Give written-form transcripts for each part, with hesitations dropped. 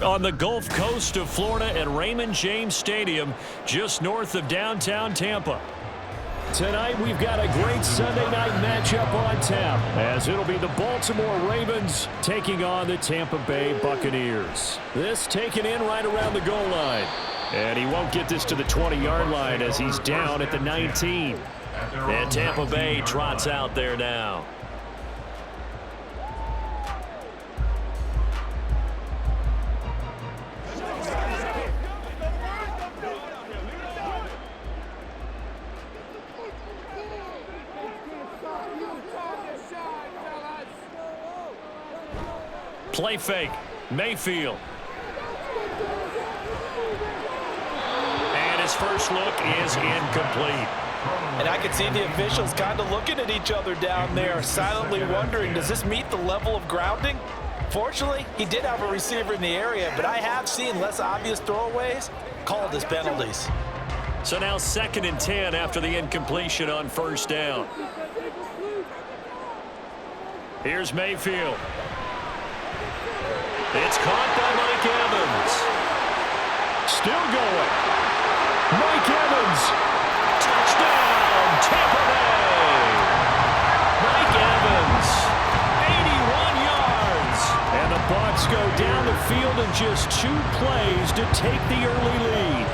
on the Gulf Coast of Florida at Raymond James Stadium, just north of downtown Tampa. Tonight, we've got a great Sunday night matchup on tap, as it'll be the Baltimore Ravens taking on the Tampa Bay Buccaneers. This taken in right around the goal line. And he won't get this to the 20-yard line as he's down at the 19. And Tampa Bay trots out there now. Play fake. Mayfield. And his first look is incomplete. And I can see the officials kind of looking at each other down there, silently wondering, does this meet the level of grounding? Fortunately, he did have a receiver in the area, but I have seen less obvious throwaways called as penalties. So now 2nd and 10 after the incompletion on first down. Here's Mayfield. It's caught by Mike Evans. Still going. Mike Evans. Touchdown, Tampa Bay. Mike Evans, 81 yards. And the Bucs go down the field in just 2 plays to take the early lead.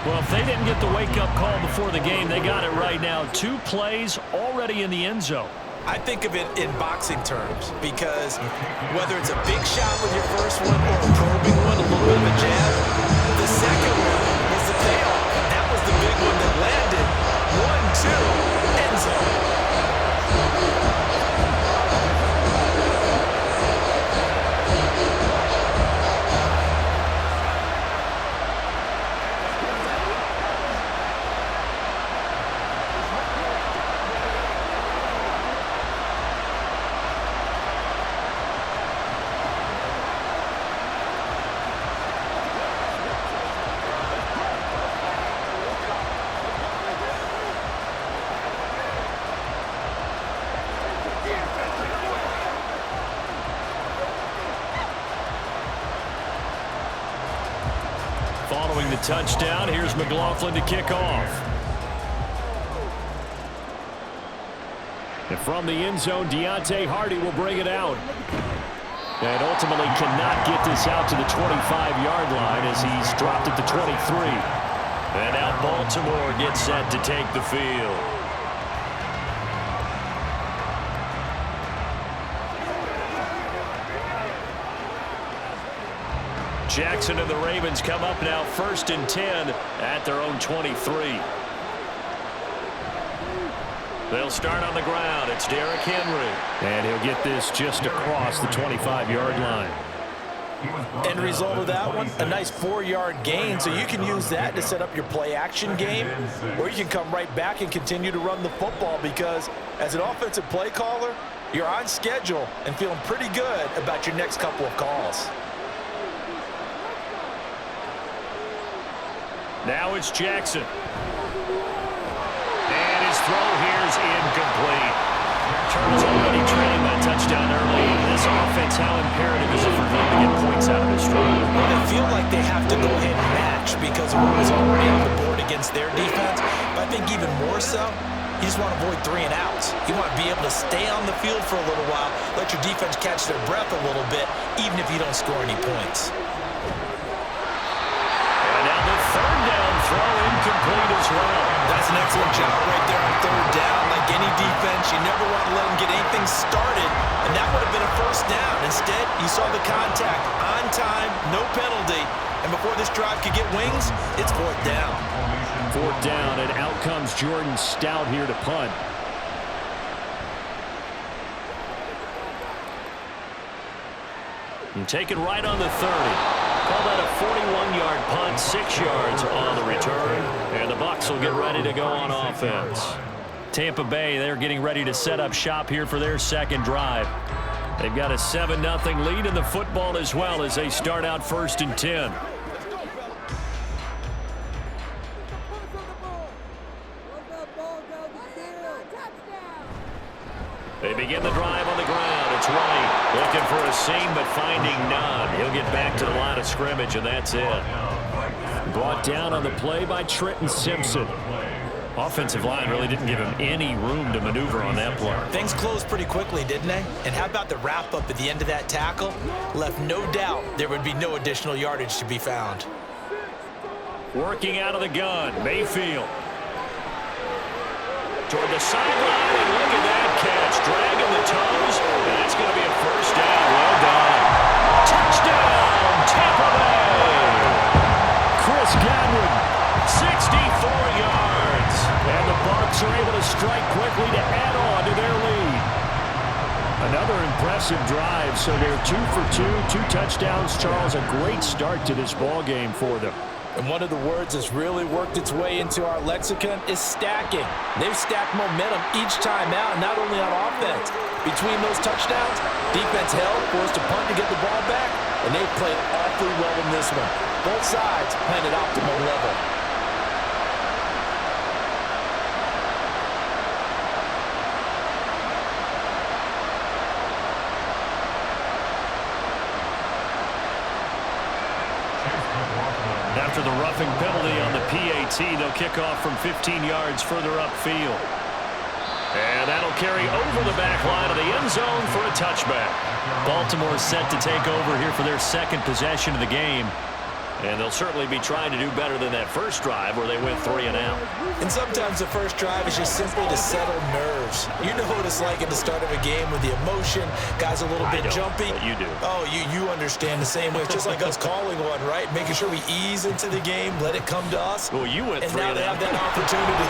Well, if they didn't get the wake-up call before the game, they got it right now. 2 plays already in the end zone. I think of it in boxing terms because whether it's a big shot with your first one or a probing one, a little bit of a jab, the second one was the payoff. That was the big one that landed. 1-2, end zone. Following the touchdown, here's McLaughlin to kick off. And from the end zone, Deontay Hardy will bring it out. And ultimately cannot get this out to the 25-yard line as he's dropped at the 23. And now Baltimore gets set to take the field. Jackson and the Ravens come up now 1st and 10 at their own 23. They'll start on the ground. It's Derrick Henry. And he'll get this just across the 25-yard line. End result of that one, a nice 4-yard gain, so you can use that to set up your play-action game, or you can come right back and continue to run the football because as an offensive play caller, you're on schedule and feeling pretty good about your next couple of calls. Now it's Jackson. And his throw here is incomplete. Turner's already trailing that touchdown early. This offense, how imperative is it for them to get points out of this drive? Well, they feel like they have to go ahead and match because of what was already on the board against their defense. But I think even more so, you just want to avoid 3 and outs. You want to be able to stay on the field for a little while, let your defense catch their breath a little bit, even if you don't score any points. Throw incomplete as well. That's an excellent job right there on 3rd down. Like any defense, you never want to let them get anything started, and that would have been a 1st down. Instead, you saw the contact on time, no penalty, and before this drive could get wings, it's 4th down. 4th down, and out comes Jordan Stout here to punt. And take it right on the 30. Call that a 41-yard punt, 6 yards on the return. And the Bucs will get ready to go on offense. Tampa Bay, they're getting ready to set up shop here for their 2nd drive. They've got a 7-0 lead in the football as well as they start out 1st and 10. They begin the drive on the ground. It's White looking for a seam. gain, but finding none. He'll get back to the line of scrimmage, and that's it. Brought down on the play by Trenton Simpson. Offensive line really didn't give him any room to maneuver on that play. Things closed pretty quickly, didn't they? And how about the wrap-up at the end of that tackle? Left no doubt there would be no additional yardage to be found. Working out of the gun, Mayfield. Toward the sideline, and look at that catch. Dragging the toes, and that's going to be a first down. Well done. Touchdown, Tampa Bay. Chris Godwin, 64 yards. And the Bucs are able to strike quickly to add on to their lead. Another impressive drive, so they're 2 for 2, 2 touchdowns. Charles, a great start to this ball game for them. And one of the words that's really worked its way into our lexicon is stacking. They've stacked momentum each time out, not only on offense. Between those touchdowns, defense held, forced a punt to get the ball back, and they've played awfully well in this one. Both sides playing at optimal level. After the roughing penalty on the PAT, they'll kick off from 15 yards further upfield. And that'll carry over the back line of the end zone for a touchback. Baltimore set to take over here for their second possession of the game. And they'll certainly be trying to do better than that first drive where they went 3 and out. And sometimes the first drive is just simply to settle nerves. You know what it's like at the start of a game with the emotion. Guys a little bit jumpy. But you do. Oh, you understand the same way. It's just like us calling one, right? Making sure we ease into the game, let it come to us. Well, you went 3 and out. And now they have that opportunity.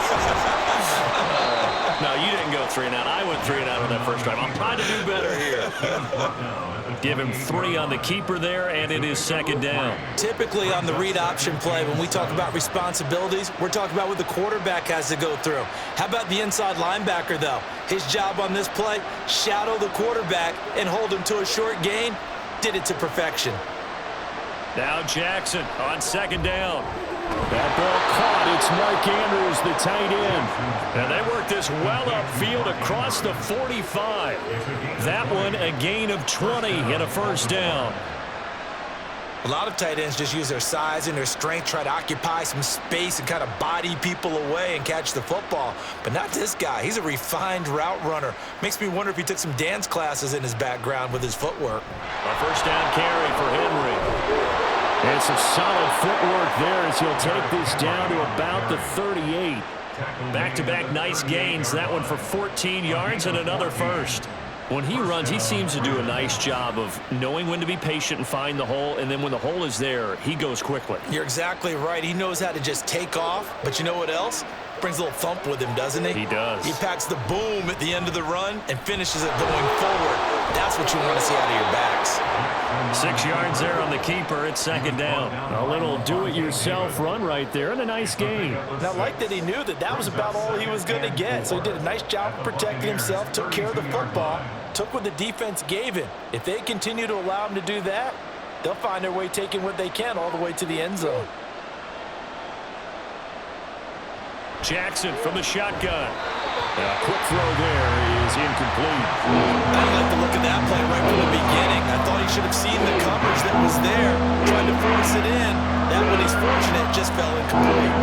No, you didn't go 3 and out. I went 3 and out on that first drive. I'm trying to do better here. Give him 3 on the keeper there, and it is second down. Typically on the read option play, when we talk about responsibilities, we're talking about what the quarterback has to go through. How about the inside linebacker, though? His job on this play, shadow the quarterback and hold him to a short gain. Did it to perfection. Now Jackson on second down. That ball caught. It's Mark Andrews, the tight end. And they work this well upfield across the 45. That one a gain of 20 and a first down. A lot of tight ends just use their size and their strength, try to occupy some space and kind of body people away and catch the football. But not this guy. He's a refined route runner. Makes me wonder if he took some dance classes in his background with his footwork. A first down carry for Henry. And some solid footwork there as he'll take this down to about the 38. Back-to-back nice gains. That one for 14 yards and another first. When he runs, he seems to do a nice job of knowing when to be patient and find the hole, and then when the hole is there, he goes quickly. You're exactly right. He knows how to just take off, but you know what else? Brings a little thump with him, doesn't he? He does. He packs the boom at the end of the run and finishes it going forward. That's what you want to see out of your backs. 6 yards there on the keeper. It's second down. A little do-it-yourself run right there and a nice gain. Now, like that, he knew that was about all he was going to get. So he did a nice job of protecting himself, took care of the football, took what the defense gave him. If they continue to allow him to do that, they'll find their way taking what they can all the way to the end zone. Jackson from the shotgun. A quick throw there is incomplete. I like the look of that play right from the beginning. I thought he should have seen the coverage that was there, trying to force it in. That one, he's fortunate, just fell incomplete.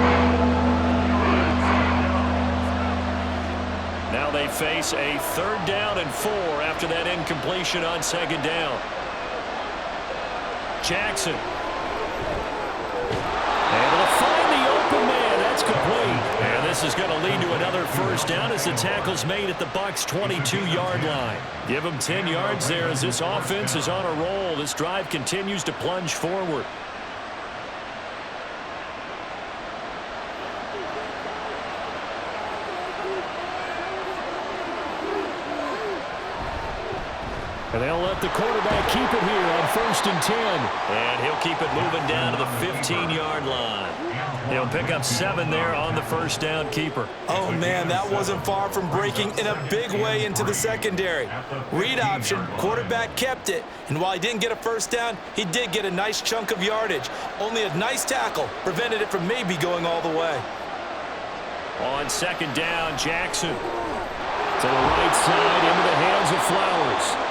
Now they face a 3rd down and 4 after that incompletion on second down. Jackson. Able to find the open man. That's complete. And this is going to lead to another first down as the tackle's made at the Bucs' 22-yard line. Give them 10 yards there as this offense is on a roll. This drive continues to plunge forward. And they'll let the quarterback keep it here on 1st and 10. And he'll keep it moving down to the 15-yard line. He'll pick up 7 there on the first down keeper. Oh, man, that wasn't far from breaking in a big way into the secondary. Read option, quarterback kept it. And while he didn't get a first down, he did get a nice chunk of yardage. Only a nice tackle prevented it from maybe going all the way. On second down, Jackson. To the right side into the hands of Flowers.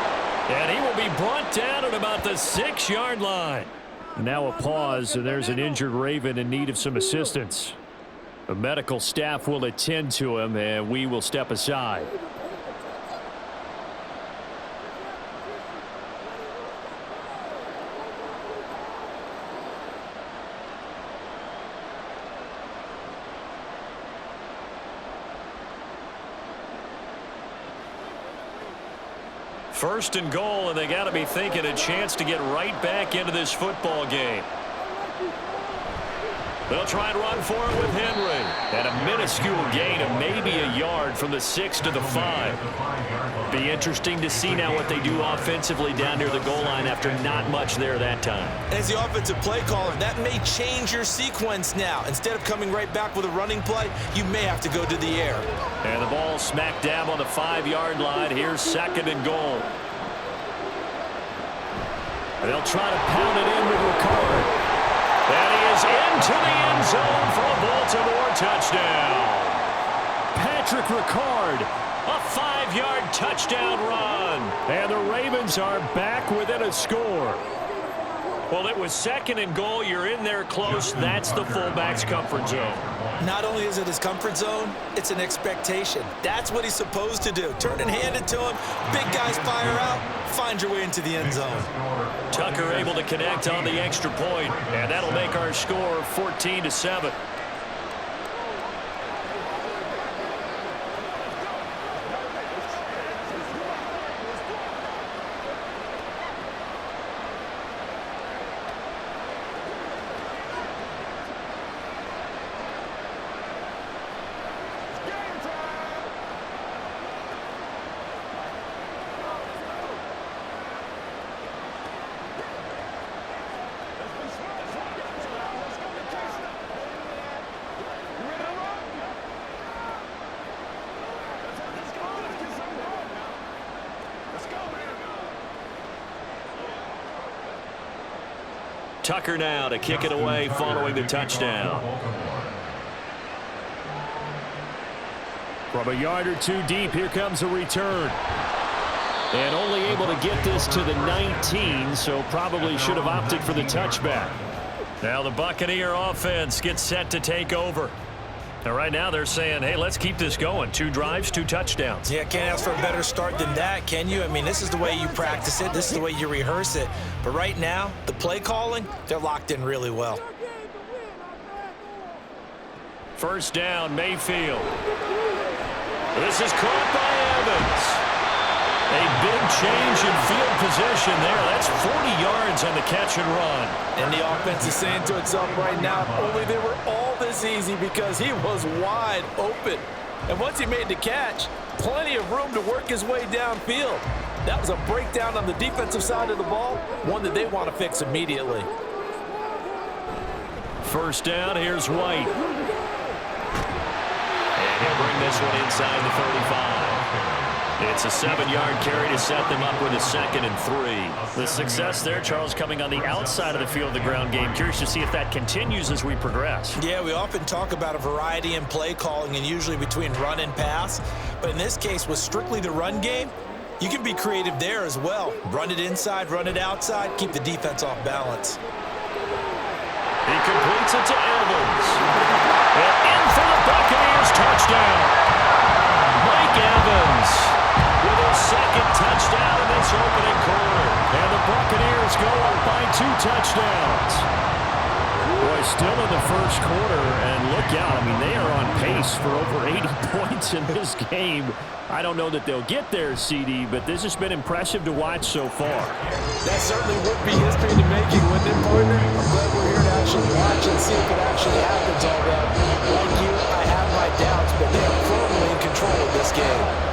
And he will be brought down at about the 6-yard line. Now a pause, and there's an injured Raven in need of some assistance. The medical staff will attend to him, and we will step aside. First and goal, and they got to be thinking a chance to get right back into this football game. They'll try and run for it with Henry. And a minuscule gain of maybe a yard from the 6 to the 5. Be interesting to see now what they do offensively down near the goal line after not much there that time. As the offensive play caller, that may change your sequence now. Instead of coming right back with a running play, you may have to go to the air. And the ball smack dab on the 5-yard line. Here's second and goal. They'll try to pound it in with Ricard. And he is into the end zone for a Baltimore touchdown. Patrick Ricard, a 5-yard touchdown run. And the Ravens are back within a score. Well, it was second and goal. You're in there close. That's the fullback's comfort zone. Not only is it his comfort zone, it's an expectation. That's what he's supposed to do. Turn and hand it to him. Big guys fire out. Find your way into the end zone. Tucker able to connect on the extra point, and that'll make our score 14-7. Tucker now to kick it away following the touchdown. From a yard or two deep, here comes a return. And only able to get this to the 19, so probably should have opted for the touchback. Now the Buccaneer offense gets set to take over. And right now they're saying, hey, let's keep this going. 2 drives, 2 touchdowns. Yeah, can't ask for a better start than that, can you? I mean, this is the way you practice it. This is the way you rehearse it. But right now, the play calling, they're locked in really well. First down, Mayfield. This is caught by Evans. A big change in field position there. That's 40 yards on the catch and run. And the offense is saying to itself right now, if only they were all this easy, because he was wide open. And once he made the catch, plenty of room to work his way downfield. That was a breakdown on the defensive side of the ball, one that they want to fix immediately. First down, here's White. And he'll bring this one inside the 35. It's a 7-yard carry to set them up with a 2nd and 3. The success there, Charles, coming on the outside of the field of the ground game. Curious to see if that continues as we progress. Yeah, we often talk about a variety in play calling and usually between run and pass. But in this case, with strictly the run game, you can be creative there as well. Run it inside, run it outside, keep the defense off balance. He completes it to Evans. And in for the Buccaneers touchdown. Mike Evans with his 2nd touchdown in this opening quarter. And the Buccaneers go up by 2 touchdowns. Boy, still in the first quarter, and look out. I mean, they are on pace for over 80 points in this game. I don't know that they'll get there, CD, but this has been impressive to watch so far. That certainly would be history to making, wouldn't it, partner? I'm glad we're here to actually watch and see if it actually happens, although, like you, I have my doubts, but they are firmly in control of this game.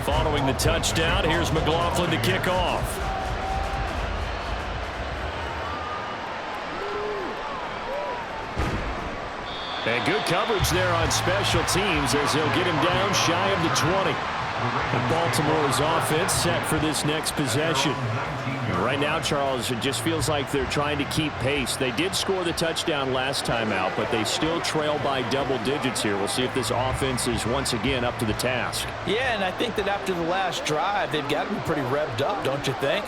Following the touchdown, here's McLaughlin to kick off. And good coverage there on special teams as they'll get him down shy of the 20. And Baltimore's offense set for this next possession. And right now, Charles, it just feels like they're trying to keep pace. They did score the touchdown last time out, but they still trail by double digits here. We'll see if this offense is once again up to the task. Yeah, and I think that after the last drive, they've got to be pretty revved up, don't you think?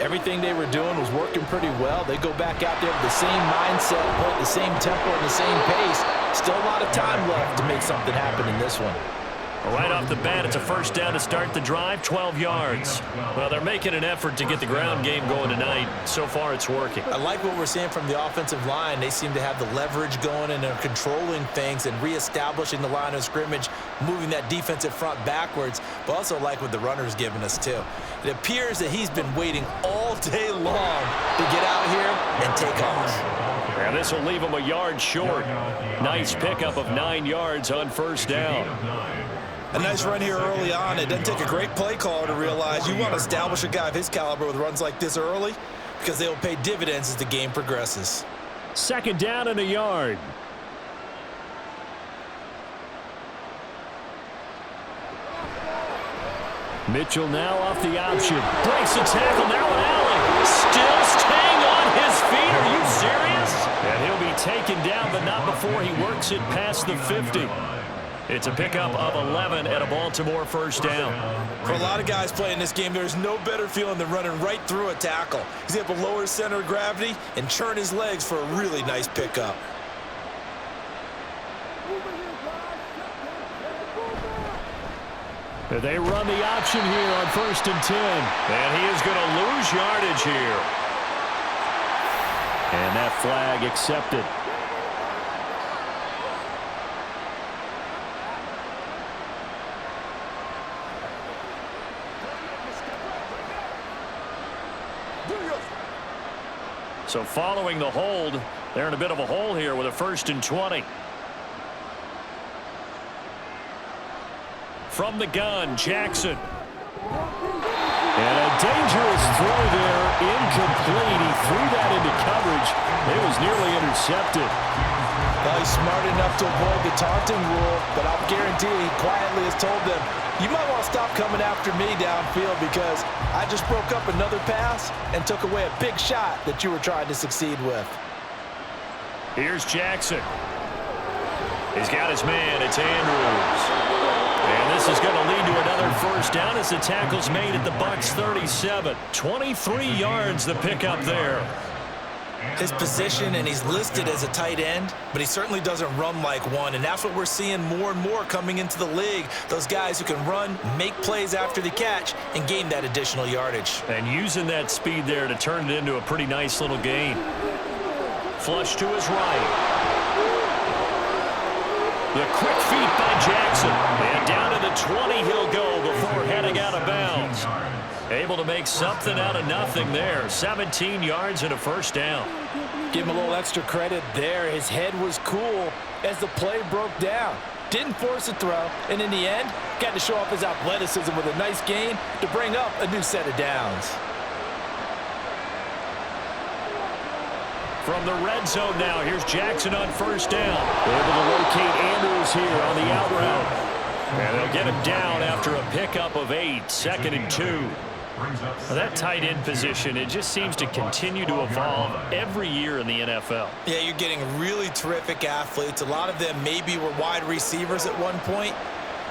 Everything they were doing was working pretty well. They go back out there with the same mindset, the same tempo, and the same pace. Still a lot of time left to make something happen in this one. Right off the bat, it's a first down to start the drive, 12 yards. Well, they're making an effort to get the ground game going tonight. So far, it's working. I like what we're seeing from the offensive line. They seem to have the leverage going and they're controlling things and reestablishing the line of scrimmage, moving that defensive front backwards, but also like what the runner's giving us, too. It appears that he's been waiting all day long to get out here and take off. And this will leave him a yard short. Nice pickup of 9 yards on first down. A nice run here early on. It doesn't take a great play caller to realize you want to establish a guy of his caliber with runs like this early because they will pay dividends as the game progresses. Second down and a yard. Mitchell now off the option. Breaks the tackle. Now an alley. Still staying on his feet. Are you serious? And he'll be taken down, but not before he works it past the 50. It's a pickup of 11 at a Baltimore first down. For a lot of guys playing this game, there's no better feeling than running right through a tackle. He's able to lower his center of gravity and churn his legs for a really nice pickup. They run the option here on 1st and 10. And he is going to lose yardage here. And that flag accepted. So following the hold, they're in a bit of a hole here with a 1st and 20. From the gun, Jackson. And a dangerous throw there, incomplete. He threw that into coverage. It was nearly intercepted. Well, he's smart enough to avoid the taunting rule, but I'll guarantee he quietly has told them, you might want to stop coming after me downfield because I just broke up another pass and took away a big shot that you were trying to succeed with. Here's Jackson. He's got his man. It's Andrews. And this is going to lead to another first down as the tackle's made at the Bucs 37. 23 yards the pickup there. His position, and he's listed as a tight end, but he certainly doesn't run like one, and that's what we're seeing more and more coming into the league. Those guys who can run, make plays after the catch, and gain that additional yardage. And using that speed there to turn it into a pretty nice little gain. Flush to his right. The quick feet by Jackson. And down to the 20 he'll go before heading out of bounds. Able to make something out of nothing there. 17 yards and a first down. Give him a little extra credit there. His head was cool as the play broke down. Didn't force a throw, and in the end, got to show off his athleticism with a nice gain to bring up a new set of downs. From the red zone now, here's Jackson on first down. Able to locate Andrews here on the out route. And they'll get him down after a pickup of 8, 2nd and 2. Well, that tight end position, it just seems to continue to evolve every year in the NFL. Yeah, you're getting really terrific athletes. A lot of them maybe were wide receivers at one point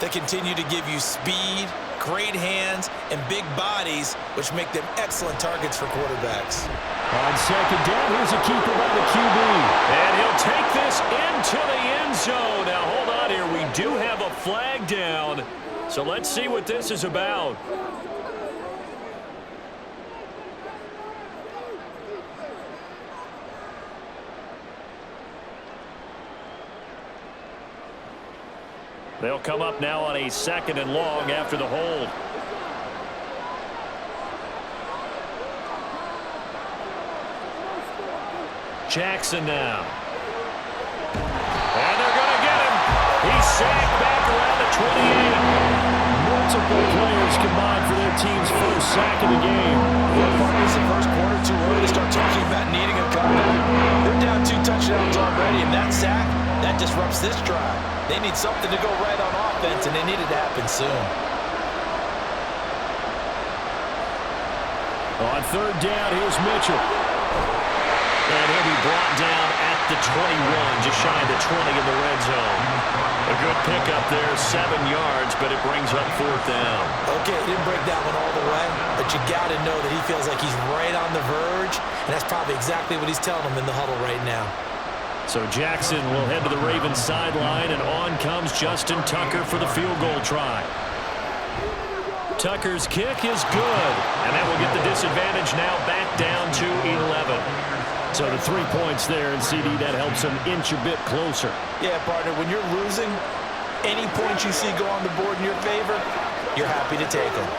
that continue to give you speed, great hands, and big bodies, which make them excellent targets for quarterbacks. On second down, here's a keeper by the QB. And he'll take this into the end zone. Now, hold on here. We do have a flag down. So let's see what this is about. They'll come up now on a 2nd and long after the hold. Jackson now. And they're going to get him. He's sacked back around the 28. Multiple Both players combined for their team's first sack of the game. It's the first quarter, too early to start talking about needing a comeback. They're down 2 touchdowns already, and that sack, that disrupts this drive. They need something to go right on offense, and they need it to happen soon. On third down, here's Mitchell. And he'll be brought down at the 21, just shy of the 20 in the red zone. A good pickup there, 7 yards, but it brings up fourth down. Okay, he didn't break that one all the way, but you got to know that he feels like he's right on the verge, and that's probably exactly what he's telling them in the huddle right now. So Jackson will head to the Ravens sideline, and on comes Justin Tucker for the field goal try. Tucker's kick is good, and that will get the disadvantage now back down to 11. So the 3 points there, and CD, that helps them inch a bit closer. Yeah, partner, when you're losing, any points you see go on the board in your favor, you're happy to take them.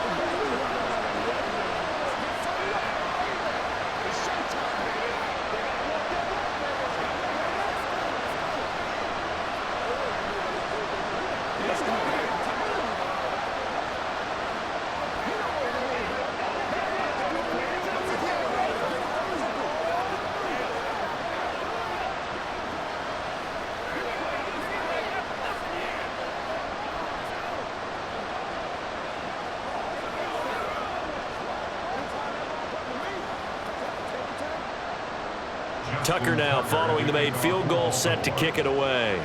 Tucker now following the made field goal, set to kick it away.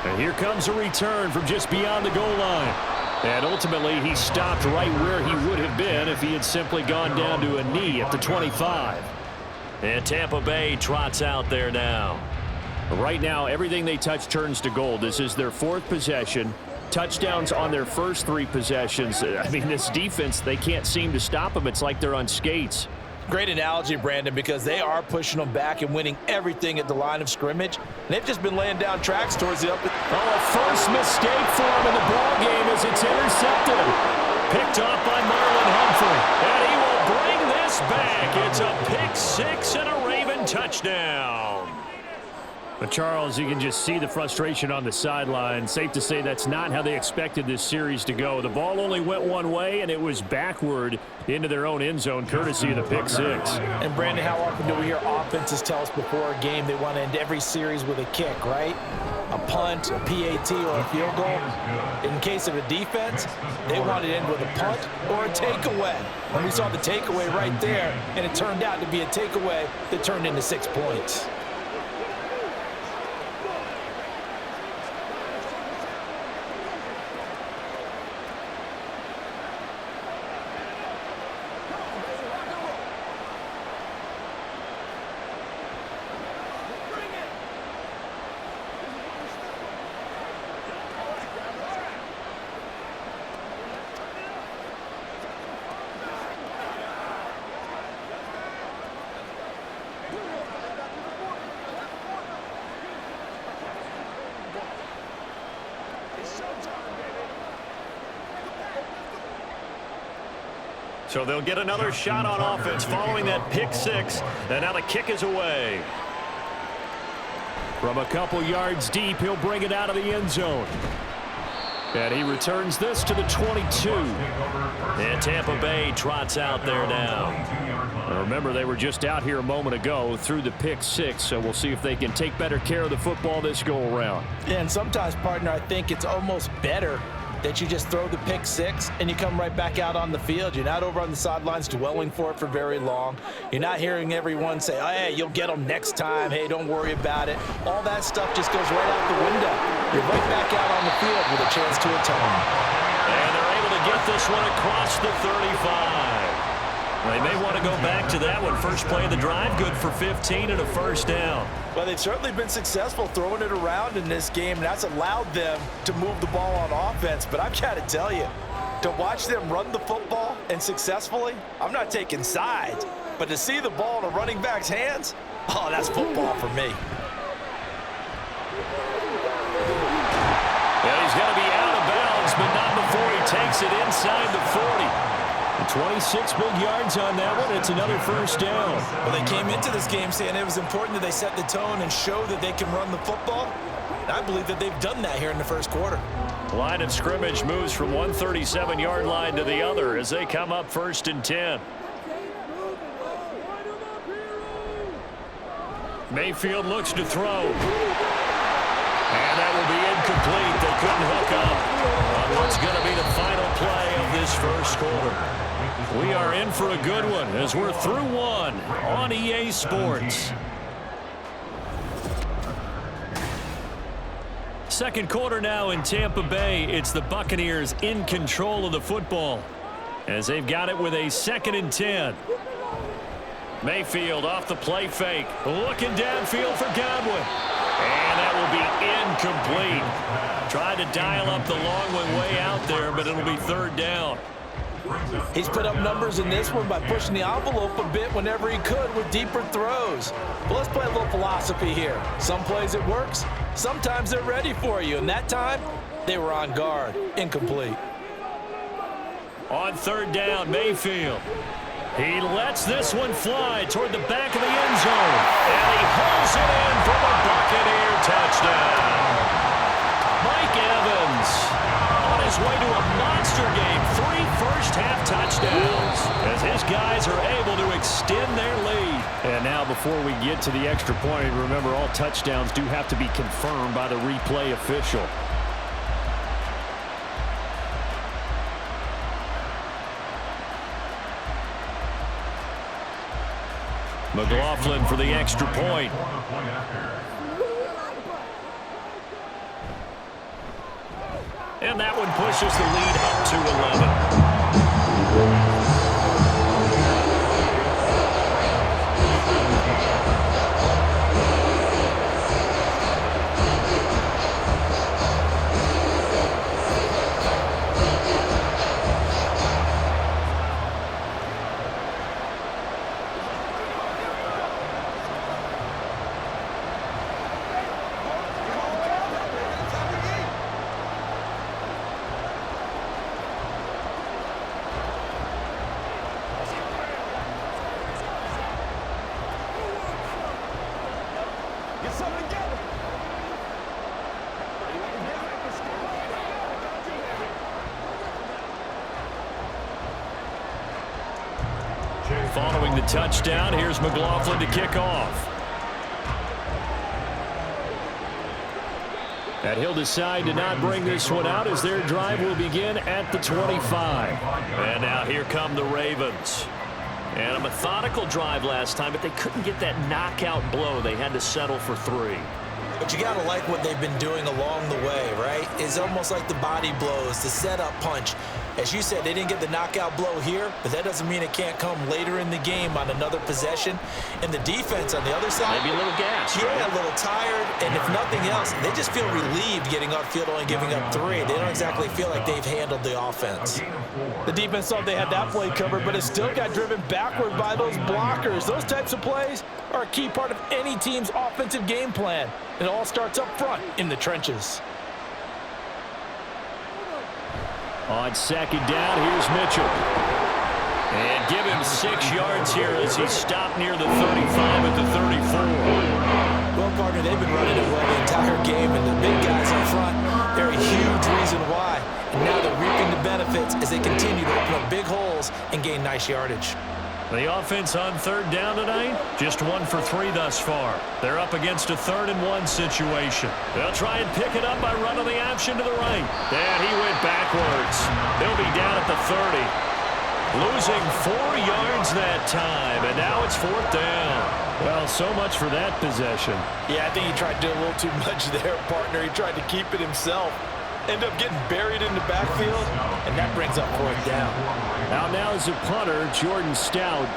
And here comes a return from just beyond the goal line. And ultimately, he stopped right where he would have been if he had simply gone down to a knee at the 25. And Tampa Bay trots out there now. Right now, everything they touch turns to gold. This is their 4th possession. Touchdowns on their first 3 possessions. I mean, this defense, they can't seem to stop them. It's like they're on skates. Great analogy, Brandon, because they are pushing them back and winning everything at the line of scrimmage. And they've just been laying down tracks towards the upper. Oh, a first mistake for him in the ball game as it's intercepted. Picked off by Marlon Humphrey. And he will bring this back. It's a pick 6 and a Raven touchdown. But Charles, you can just see the frustration on the sideline. Safe to say that's not how they expected this series to go. The ball only went one way, and it was backward into their own end zone, courtesy of the pick 6. And, Brandon, how often do we hear offenses tell us before a game they want to end every series with a kick, right? A punt, a PAT, or a field goal. In case of a defense, they want to end with a punt or a takeaway. And we saw the takeaway right there, and it turned out to be a takeaway that turned into 6 points. So they'll get another shot on offense following that pick 6. And now the kick is away. From a couple yards deep, he'll bring it out of the end zone. And he returns this to the 22. And Tampa Bay trots out there now. Remember, they were just out here a moment ago through the pick 6, so we'll see if they can take better care of the football this go-around. Yeah, and sometimes, partner, I think it's almost better that you just throw the pick 6 and you come right back out on the field. You're not over on the sidelines dwelling for it for very long. You're not hearing everyone say, oh, hey, you'll get them next time. Hey, don't worry about it. All that stuff just goes right out the window. You're right back out on the field with a chance to atone. And they're able to get this one across the 35. They may want to go back to that one. First play of the drive, good for 15 and a first down. Well, they've certainly been successful throwing it around in this game, and that's allowed them to move the ball on offense. But I've got to tell you, to watch them run the football and successfully, I'm not taking sides. But to see the ball in a running back's hands, oh, that's football for me. Well, he's going to be out of bounds, but not before he takes it inside the 40. 26 big yards on that one. It's another first down. Well, they came into this game saying it was important that they set the tone and show that they can run the football. And I believe that they've done that here in the first quarter. Line of scrimmage moves from one 37-yard line to the other as they come up 1st and 10. Mayfield looks to throw. And that will be incomplete. They couldn't hook up on what's going to be the final play of this first quarter. We are in for a good one as we're through one on EA Sports. Second quarter now in Tampa Bay. It's the Buccaneers in control of the football as they've got it with a 2nd and 10. Mayfield off the play fake. Looking downfield for Godwin. And that will be incomplete. Tried to dial up the long one way out there, but it'll be 3rd down. He's put up numbers in this one by pushing the envelope a bit whenever he could with deeper throws. But let's play a little philosophy here. Some plays it works. Sometimes they're ready for you. And that time, they were on guard. Incomplete. On 3rd down, Mayfield. He lets this one fly toward the back of the end zone. And he hauls it in for the Buccaneer touchdown. Mike Evans on his way to a monster game. 3 first-half touchdowns as his guys are able to extend their lead. And now before we get to the extra point, remember all touchdowns do have to be confirmed by the replay official. McLaughlin for the extra point. And that one pushes the lead up to 11. Following the touchdown, here's McLaughlin to kick off. And he'll decide to not bring this one out as their drive will begin at the 25. And now here come the Ravens. And a methodical drive last time, but they couldn't get that knockout blow. They had to settle for 3. But you got to like what they've been doing along the way, right? It's almost like the body blows, the setup punch. As you said, they didn't get the knockout blow here, but that doesn't mean it can't come later in the game on another possession. And the defense on the other side, maybe a little gas. Yeah, right? a little tired. And if nothing else, they just feel relieved getting upfield, only giving up 3. They don't exactly feel like they've handled the offense. The defense thought they had that play covered, but it still got driven backward by those blockers. Those types of plays are a key part of any team's offensive game plan. It all starts up front in the trenches. On 2nd down, here's Mitchell. And give him 6 yards here as he's stopped near the 35 at the 34. Well, partner, they've been running it well the entire game, and the big guys up front, they're a huge reason why. And now they're reaping the benefits as they continue to open up big holes and gain nice yardage. The offense on 3rd down tonight, just 1 for 3 thus far. They're up against a 3rd and 1 situation. They'll try and pick it up by running the option to the right. And he went backwards. He'll be down at the 30. Losing 4 yards that time, and now it's 4th down. Well, so much for that possession. Yeah, I think he tried to do a little too much there, partner. He tried to keep it himself. Ended up getting buried in the backfield, and that brings up 4th down. Now is the punter, Jordan Stout.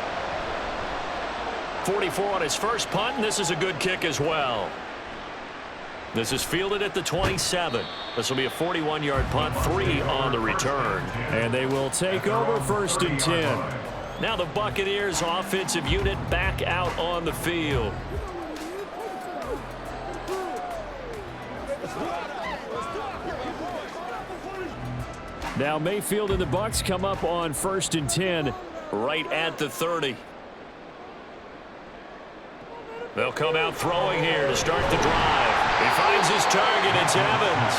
44 on his first punt, and this is a good kick as well. This is fielded at the 27. This will be a 41-yard punt, 3 on the return. And they will take over 1st and 10. Now the Buccaneers offensive unit back out on the field. Now Mayfield and the Bucs come up on 1st and 10 right at the 30. They'll come out throwing here to start the drive. He finds his target. It's Evans.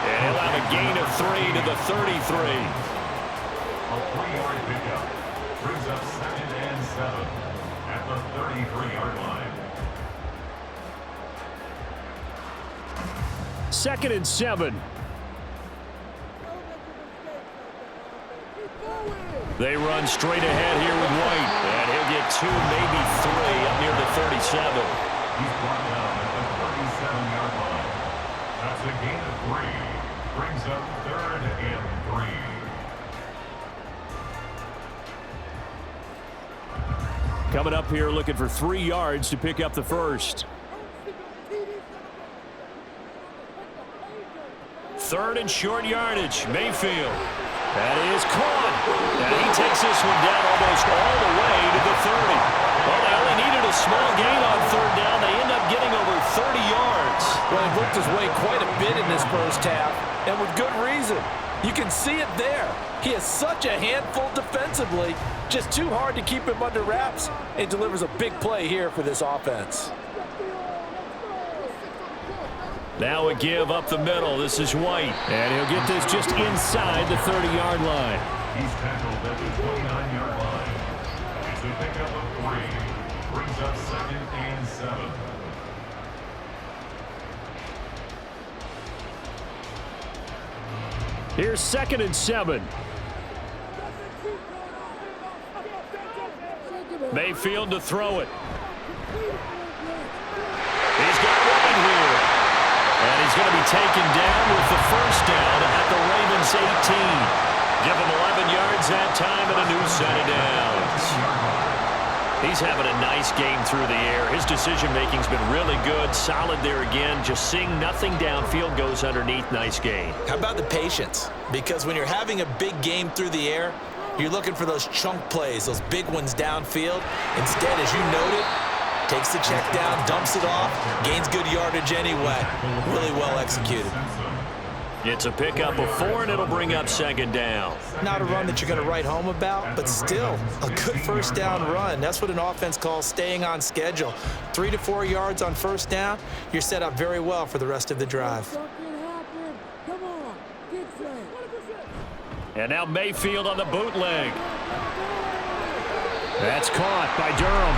And he'll have a gain of 3 to the 33. A 3-yard pickup brings up 2nd and 7 at the 33-yard line. 2nd and 7. They run straight ahead here with White. And he'll get 2, maybe 3 up near the 37. He's brought down at the 37-yard line. That's a gain of 3. Brings up 3rd and 3. Coming up here looking for 3 yards to pick up the first. 3rd and short yardage. Mayfield. That is caught. And he takes this one down almost all the way to the 30. Well, they only needed a small gain on 3rd down. They end up getting over 30 yards. Well, he looked his way quite a bit in this first half, and with good reason. You can see it there. He is such a handful defensively, just too hard to keep him under wraps, and delivers a big play here for this offense. Now a give up the middle. This is White. And he'll get this just inside the 30-yard line. He's tackled at the 29-yard line. It's a pickup of 3. Brings up 2nd and 7. Here's 2nd and 7. Mayfield to throw it. He's got White here. And he's going to be taken down with the first down at the Ravens 18. Give him 11 yards that time and a new set of downs. He's having a nice game through the air. His decision-making's been really good. Solid there again. Just seeing nothing downfield, goes underneath. Nice gain. How about the patience? Because when you're having a big game through the air, you're looking for those chunk plays, those big ones downfield. Instead, as you noted, takes the check down, dumps it off, gains good yardage anyway. Really well executed. It's a pickup of 4, and it'll bring up 2nd down. Not a run that you're going to write home about, but still a good first down run. That's what an offense calls staying on schedule. 3 to 4 yards on first down, you're set up very well for the rest of the drive. And now Mayfield on the bootleg. That's caught by Durham.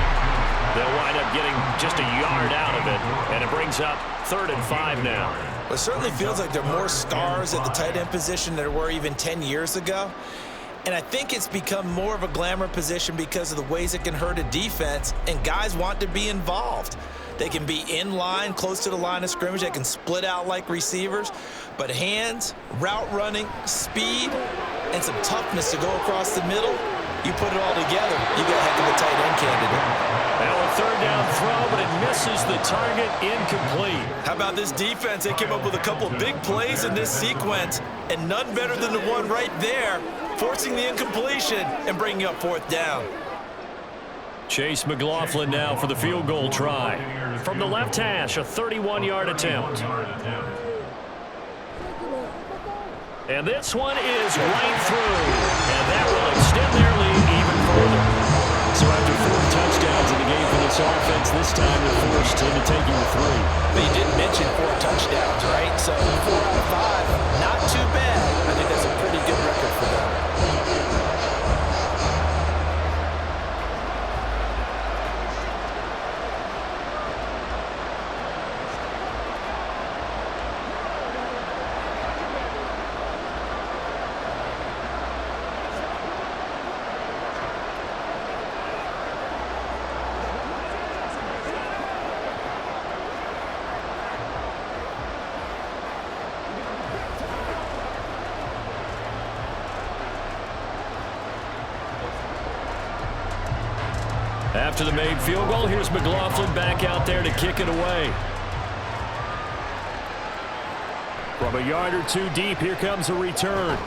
They'll wind up getting just a yard out of it, and it brings up 3rd and 5 now. Well, it certainly feels like there are more stars at the tight end position than there were even 10 years ago. And I think it's become more of a glamour position because of the ways it can hurt a defense, and guys want to be involved. They can be in line, close to the line of scrimmage. They can split out like receivers. But hands, route running, speed, and some toughness to go across the middle, you put it all together, you got a heck of a tight end candidate. Now a 3rd down throw, but it misses the target, incomplete. How about this defense? They came up with a couple of big plays in this sequence, and none better than the one right there, forcing the incompletion and bringing up 4th down. Chase McLaughlin now for the field goal try. From the left hash, a 31-yard attempt. And this one is right through. And that will extend their lead even further. So after 4 touchdowns in the game for this offense, this time they're forced into taking the 3. But you did mention 4 touchdowns, right? So 4 out of 5, not too bad. I think that's a pretty good record for them. After the made field goal, here's McLaughlin back out there to kick it away. From a yard or 2 deep, here comes a return.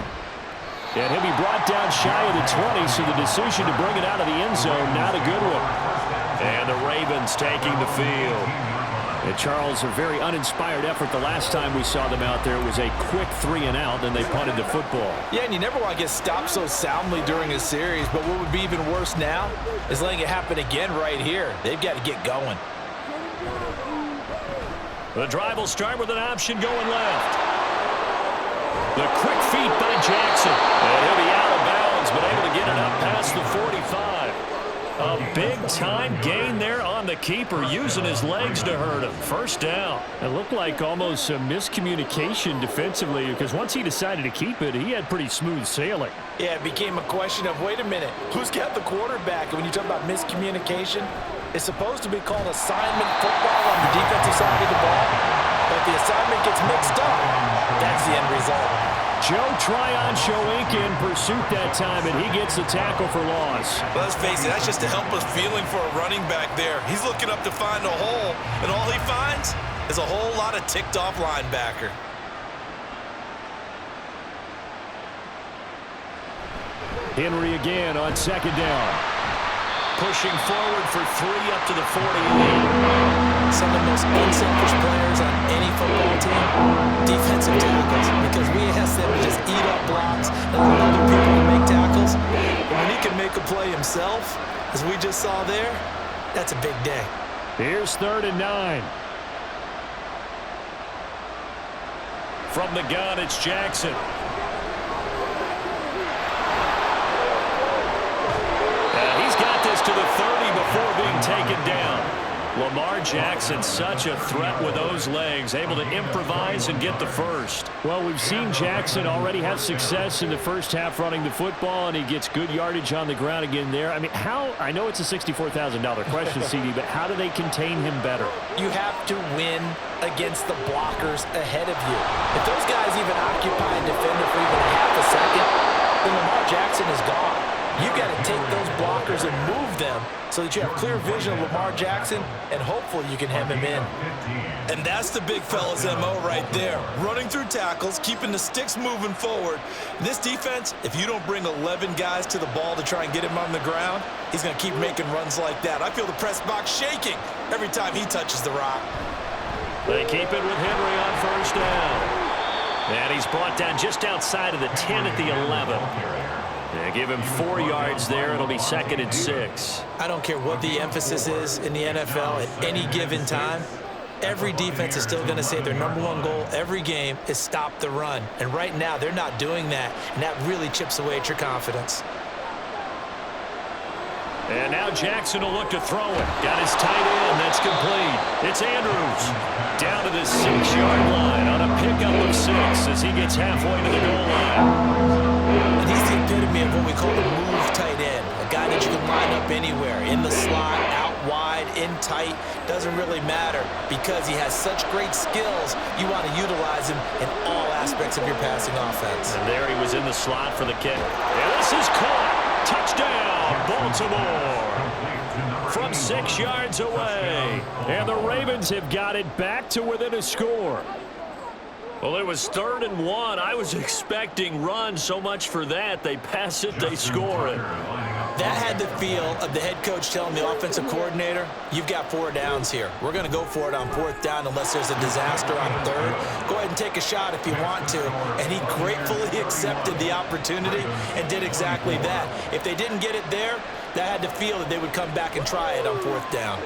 And he'll be brought down shy of the 20, so the decision to bring it out of the end zone, not a good one. And the Ravens taking the field. And Charles, a very uninspired effort the last time we saw them out there. It was a quick 3-and-out, then they punted the football. Yeah, and you never want to get stopped so soundly during a series, but what would be even worse now is letting it happen again right here. They've got to get going. The drive will start with an option going left. The quick feet by Jackson. And he'll be out of bounds, but able to get it up past the 45. A big-time gain there on the keeper, using his legs to hurt him. First down. It looked like almost a miscommunication defensively, because once he decided to keep it, he had pretty smooth sailing. Yeah, it became a question of, wait a minute, who's got the quarterback? And when you talk about miscommunication, it's supposed to be called assignment football on the defensive side of the ball. But if the assignment gets mixed up, that's the end result. Joe Tryon showing in pursuit that time, and he gets the tackle for loss. Well, let's face it, that's just a helpless feeling for a running back there. He's looking up to find a hole, and all he finds is a whole lot of ticked-off linebacker. Henry again on second down. Pushing forward for 3 up to the 48. Some of the most unselfish players on any football team, defensive tackles, because we ask them to just eat up blocks and allow other people to make tackles. But when he can make a play himself, as we just saw there, that's a big day. Here's 3rd and 9. From the gun, it's Jackson. He's got this to the 30 before being taken down. Lamar Jackson, such a threat with those legs, able to improvise and get the first. Well, we've seen Jackson already have success in the first half running the football, and he gets good yardage on the ground again there. I mean, I know it's a $64,000 question, CD, but how do they contain him better? You have to win against the blockers ahead of you. If those guys even occupy a defender for even a half a second, then Lamar Jackson is gone. You've got to take those blockers and move them so that you have clear vision of Lamar Jackson, and hopefully you can hem him in. And that's the big fella's MO right there. Running through tackles, keeping the sticks moving forward. This defense, if you don't bring 11 guys to the ball to try and get him on the ground, he's going to keep making runs like that. I feel the press box shaking every time he touches the rock. They keep it with Henry on first down. And he's brought down just outside of the 10 at the 11. Yeah, give him 4 yards there. It'll be 2nd and 6. I don't care what the emphasis is in the NFL at any given time. Every defense is still going to say their #1 goal every game is stop the run. And right now, they're not doing that, and that really chips away at your confidence. And now Jackson will look to throw it. Got his tight end. That's complete. It's Andrews down to the 6-yard line on a pickup of 6 as he gets halfway to the goal line. And he's the epitome of what we call the move tight end, a guy that you can line up anywhere, in the slot, out wide, in tight, doesn't really matter because he has such great skills. You want to utilize him in all aspects of your passing offense. And there he was in the slot for the kick. And this is caught. Touchdown, Baltimore. From 6 yards away. And the Ravens have got it back to within a score. Well, it was 3rd and 1. I was expecting run, so much for that. They pass it, they score it. That had the feel of the head coach telling the offensive coordinator, you've got 4 downs here. We're going to go for it on 4th down unless there's a disaster on 3rd. Go ahead and take a shot if you want to. And he gratefully accepted the opportunity and did exactly that. If they didn't get it there, that had the feel that they would come back and try it on 4th down.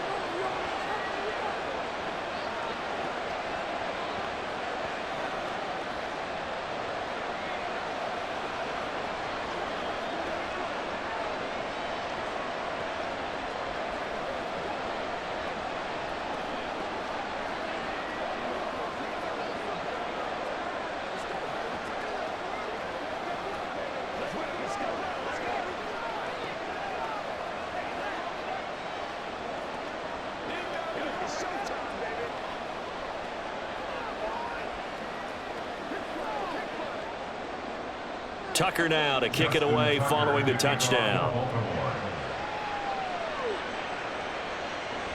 Tucker now to kick it away following the touchdown.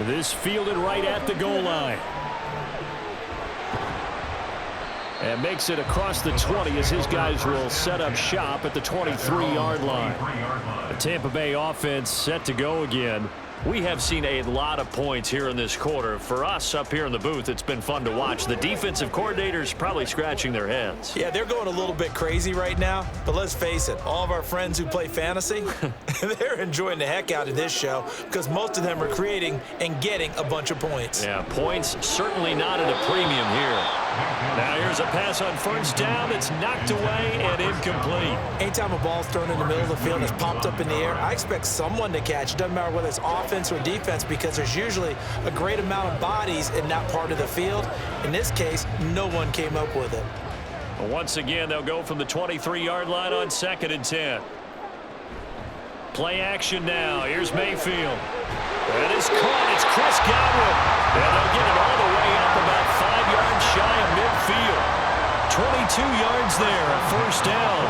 This fielded right at the goal line. And makes it across the 20 as his guys will set up shop at the 23-yard line. The Tampa Bay offense set to go again. We have seen a lot of points here in this quarter. For us up here in the booth, it's been fun to watch. The defensive coordinators probably scratching their heads. Yeah, they're going a little bit crazy right now, but let's face it, all of our friends who play fantasy, they're enjoying the heck out of this show because most of them are creating and getting a bunch of points. Yeah, points certainly not at a premium here. Now here's a pass on first down that's knocked away and incomplete. Anytime a ball's thrown in the middle of the field and it's popped up in the air, I expect someone to catch. Doesn't matter whether it's offense or defense because there's usually a great amount of bodies in that part of the field. In this case, no one came up with it. Once again, they'll go from the 23-yard line on 2nd and 10. Play action now. Here's Mayfield. That is caught. It's Chris Godwin. And they'll get it all the way up about 5 yards shy of midfield. 22 yards there, a first down.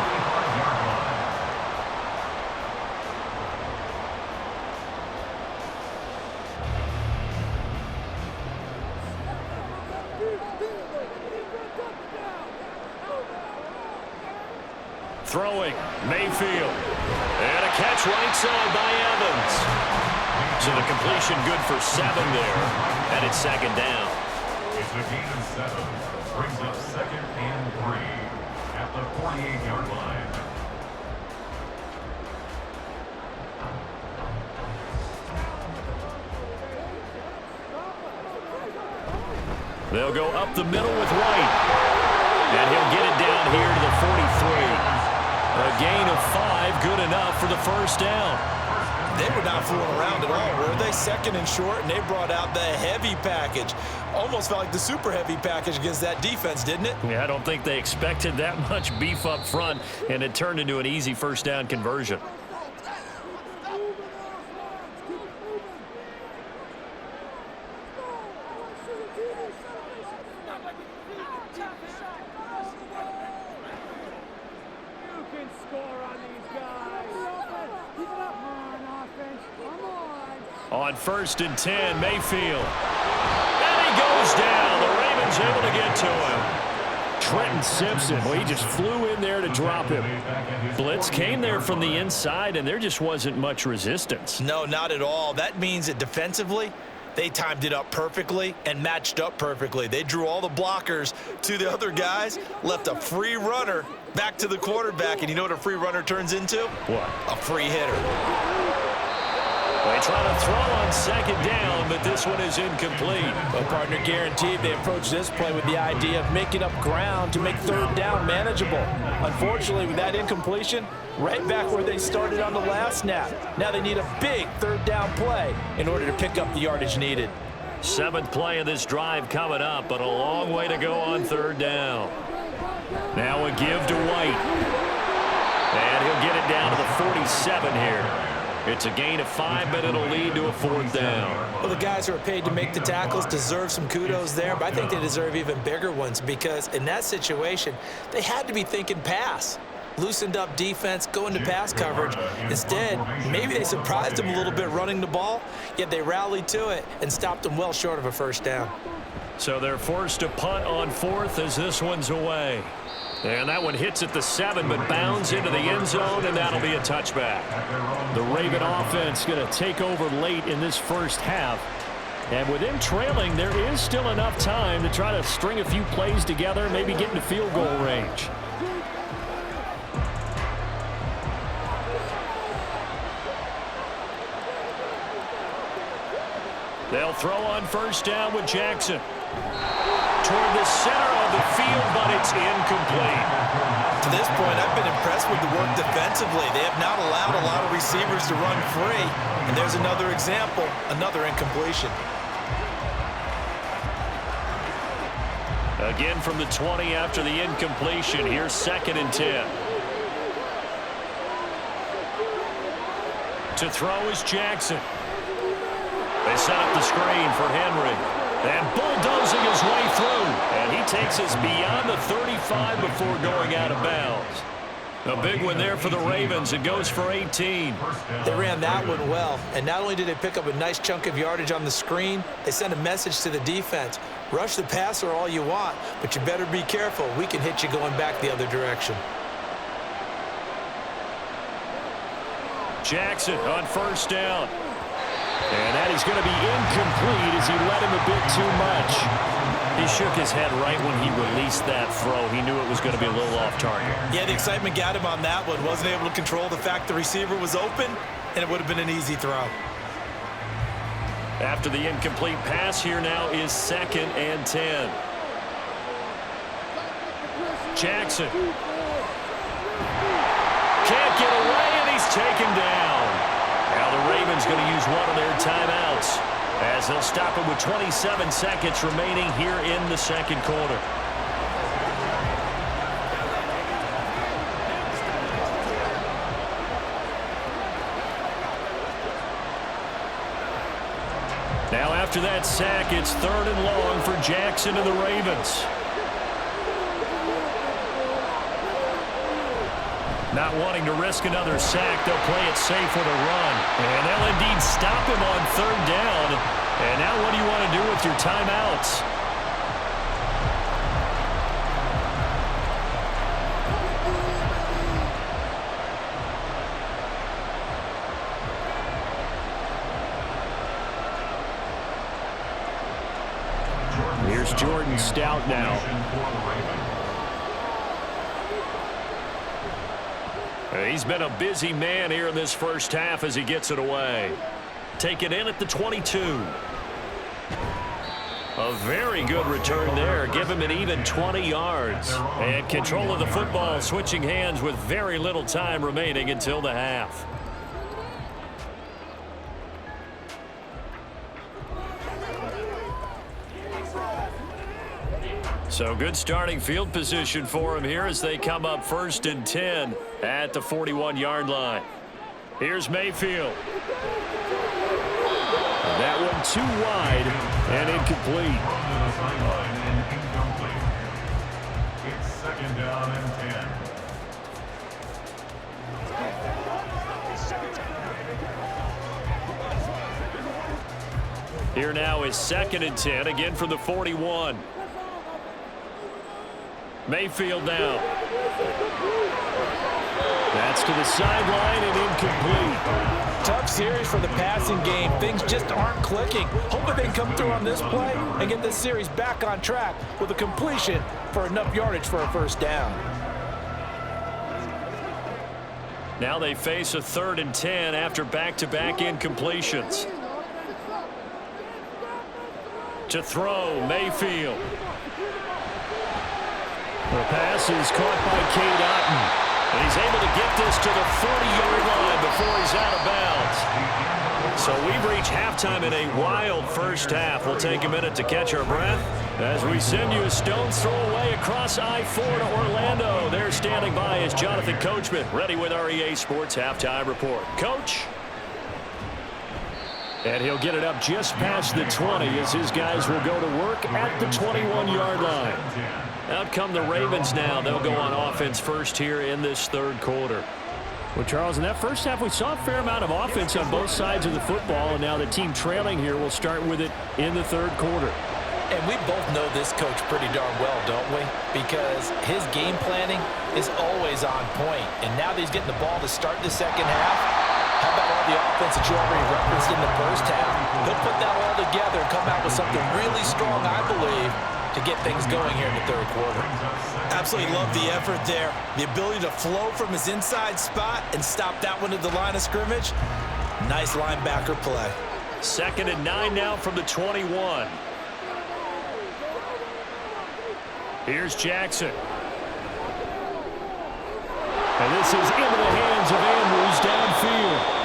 Throwing, Mayfield. And a catch right side by Evans. So the completion good for 7 there. And it's 2nd down. It's a gain of 7. Brings up 2nd and 3 at the 48-yard line. They'll go up the middle with White. And he'll get it down here to the 43. A gain of 5, good enough for the first down. They were not fooling around at all, were they? 2nd and short, and they brought out the heavy package. Almost felt like the super heavy package against that defense, didn't it? Yeah, I don't think they expected that much beef up front, and it turned into an easy first down conversion. On 1st and 10, Mayfield. And he goes down. The Ravens able to get to him. Trenton Simpson, well, he just flew in there to drop him. Blitz came there from the inside, and there just wasn't much resistance. No, not at all. That means that defensively, they timed it up perfectly and matched up perfectly. They drew all the blockers to the other guys, left a free runner back to the quarterback, and you know what a free runner turns into? What? A free hitter. They try to throw on 2nd down, but this one is incomplete. Well, partner, guaranteed they approach this play with the idea of making up ground to make 3rd down manageable. Unfortunately, with that incompletion, right back where they started on the last snap. Now they need a big 3rd down play in order to pick up the yardage needed. 7th play of this drive coming up, but a long way to go on 3rd down. Now a give to White. And he'll get it down to the 47 here. It's a gain of 5, but it'll lead to a 4th down. Well, the guys who are paid to make the tackles deserve some kudos there, but I think they deserve even bigger ones because in that situation, they had to be thinking pass. Loosened up defense, going to pass coverage. Instead, maybe they surprised them a little bit running the ball, yet they rallied to it and stopped them well short of a first down. So they're forced to punt on 4th as this one's away. And that one hits at the 7, but bounds into the end zone, and that'll be a touchback. The Raven offense going to take over late in this first half. And with them trailing, there is still enough time to try to string a few plays together, maybe get into field goal range. They'll throw on first down with Jackson. Toward the center of the field, but it's incomplete. To this point, I've been impressed with the work defensively. They have not allowed a lot of receivers to run free. And there's another example, another incompletion. Again from the 20 after the incompletion. Here's 2nd and 10. To throw is Jackson. They set up the screen for Henry. And bulldozing his way through. And he takes us beyond the 35 before going out of bounds. A big one there for the Ravens. It goes for 18. They ran that one well. And not only did they pick up a nice chunk of yardage on the screen, they sent a message to the defense. Rush the passer all you want, but you better be careful. We can hit you going back the other direction. Jackson on first down. And that is going to be incomplete as he let him a bit too much. He shook his head right when he released that throw. He knew it was going to be a little off target. Yeah, the excitement got him on that one. Wasn't able to control the fact the receiver was open, and it would have been an easy throw. After the incomplete pass, here now is 2nd and 10. Jackson. Can't get away, and he's taken down. Now the Ravens going to use one of their timeouts as they'll stop him with 27 seconds remaining here in the second quarter. Now after that sack, it's 3rd and long for Jackson and the Ravens. Not wanting to risk another sack, they'll play it safe with a run. And they'll indeed stop him on 3rd down. And now what do you want to do with your timeouts? Here's Jordan Stout now. He's been a busy man here in this first half as he gets it away. Take it in at the 22. A very good return there. Give him an even 20 yards. And control of the football, switching hands with very little time remaining until the half. So good starting field position for him here as they come up 1st and 10 at the 41-yard line. Here's Mayfield. That one too wide and incomplete. It's 2nd down and 10. Here now is 2nd and 10, again from the 41. Mayfield now. That's to the sideline and incomplete. Tough series for the passing game. Things just aren't clicking. Hoping they can come through on this play and get this series back on track with a completion for enough yardage for a 1st down. Now they face a 3rd and 10 after back-to-back incompletions. To throw, Mayfield. The pass is caught by Cade Otton. And he's able to get this to the 40-yard line before he's out of bounds. So we've reached halftime in a wild first half. We'll take a minute to catch our breath as we send you a stone's throw away across I-4 to Orlando. There standing by is Jonathan Coachman, ready with our EA Sports Halftime Report. Coach? And he'll get it up just past the 20 as his guys will go to work at the 21-yard line. Out come the Ravens now. They'll go on offense first here in this 3rd quarter. Well, Charles, in that first half, we saw a fair amount of offense on both sides of the football, and now the team trailing here will start with it in the 3rd quarter. And we both know this coach pretty darn well, don't we? Because his game planning is always on point. And now that he's getting the ball to start the second half, how about all the offense that you already referenced in the first half? He'll put that all together and come out with something really strong, I believe, to get things going here in the 3rd quarter. Absolutely love the effort there. The ability to flow from his inside spot and stop that one at the line of scrimmage. Nice linebacker play. 2nd and 9 now from the 21. Here's Jackson. And this is into the hands of Andrews downfield.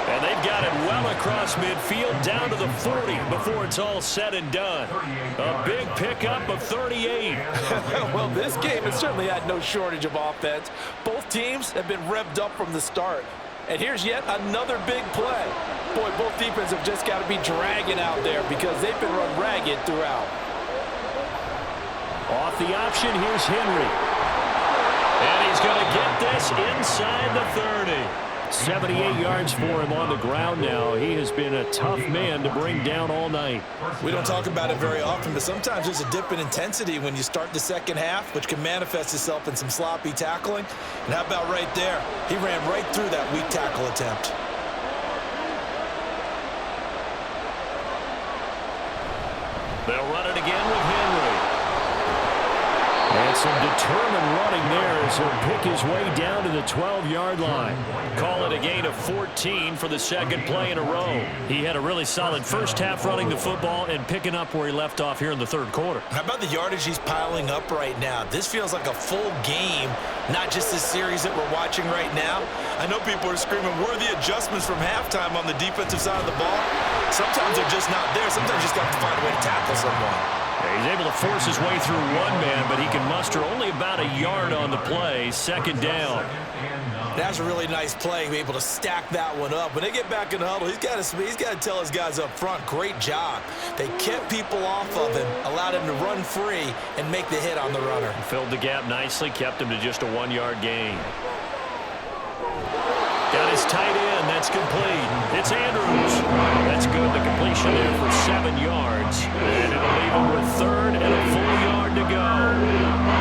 And they've got it well across midfield down to the 40 before it's all said and done. A big pickup of 38. Well, this game has certainly had no shortage of offense. Both teams have been revved up from the start. And here's yet another big play. Boy, both defenses have just got to be dragging out there because they've been run ragged throughout. Off the option, here's Henry. And he's going to get this inside the 30. 78 yards for him on the ground now. He has been a tough man to bring down all night. We don't talk about it very often, but sometimes there's a dip in intensity when you start the second half, which can manifest itself in some sloppy tackling. And how about right there? He ran right through that weak tackle attempt. And some determined running there as he'll pick his way down to the 12-yard line. Call it a gain of 14 for the second play in a row. He had a really solid first half running the football and picking up where he left off here in the third quarter. How about the yardage he's piling up right now? This feels like a full game, not just this series that we're watching right now. I know people are screaming, where are the adjustments from halftime on the defensive side of the ball? Sometimes they're just not there. Sometimes you just have to find a way to tackle someone. He's able to force his way through one man, but he can muster only about a yard on the play. Second down. That's a really nice play, able to stack that one up. When they get back in the huddle, he's got to tell his guys up front, great job. They kept people off of him, allowed him to run free and make the hit on the runner. Filled the gap nicely, kept him to just a 1-yard gain. Got his tight end. That's complete. It's Andrews. That's good. The completion there for 7 yards. And it'll leave him with third and a full yard to go.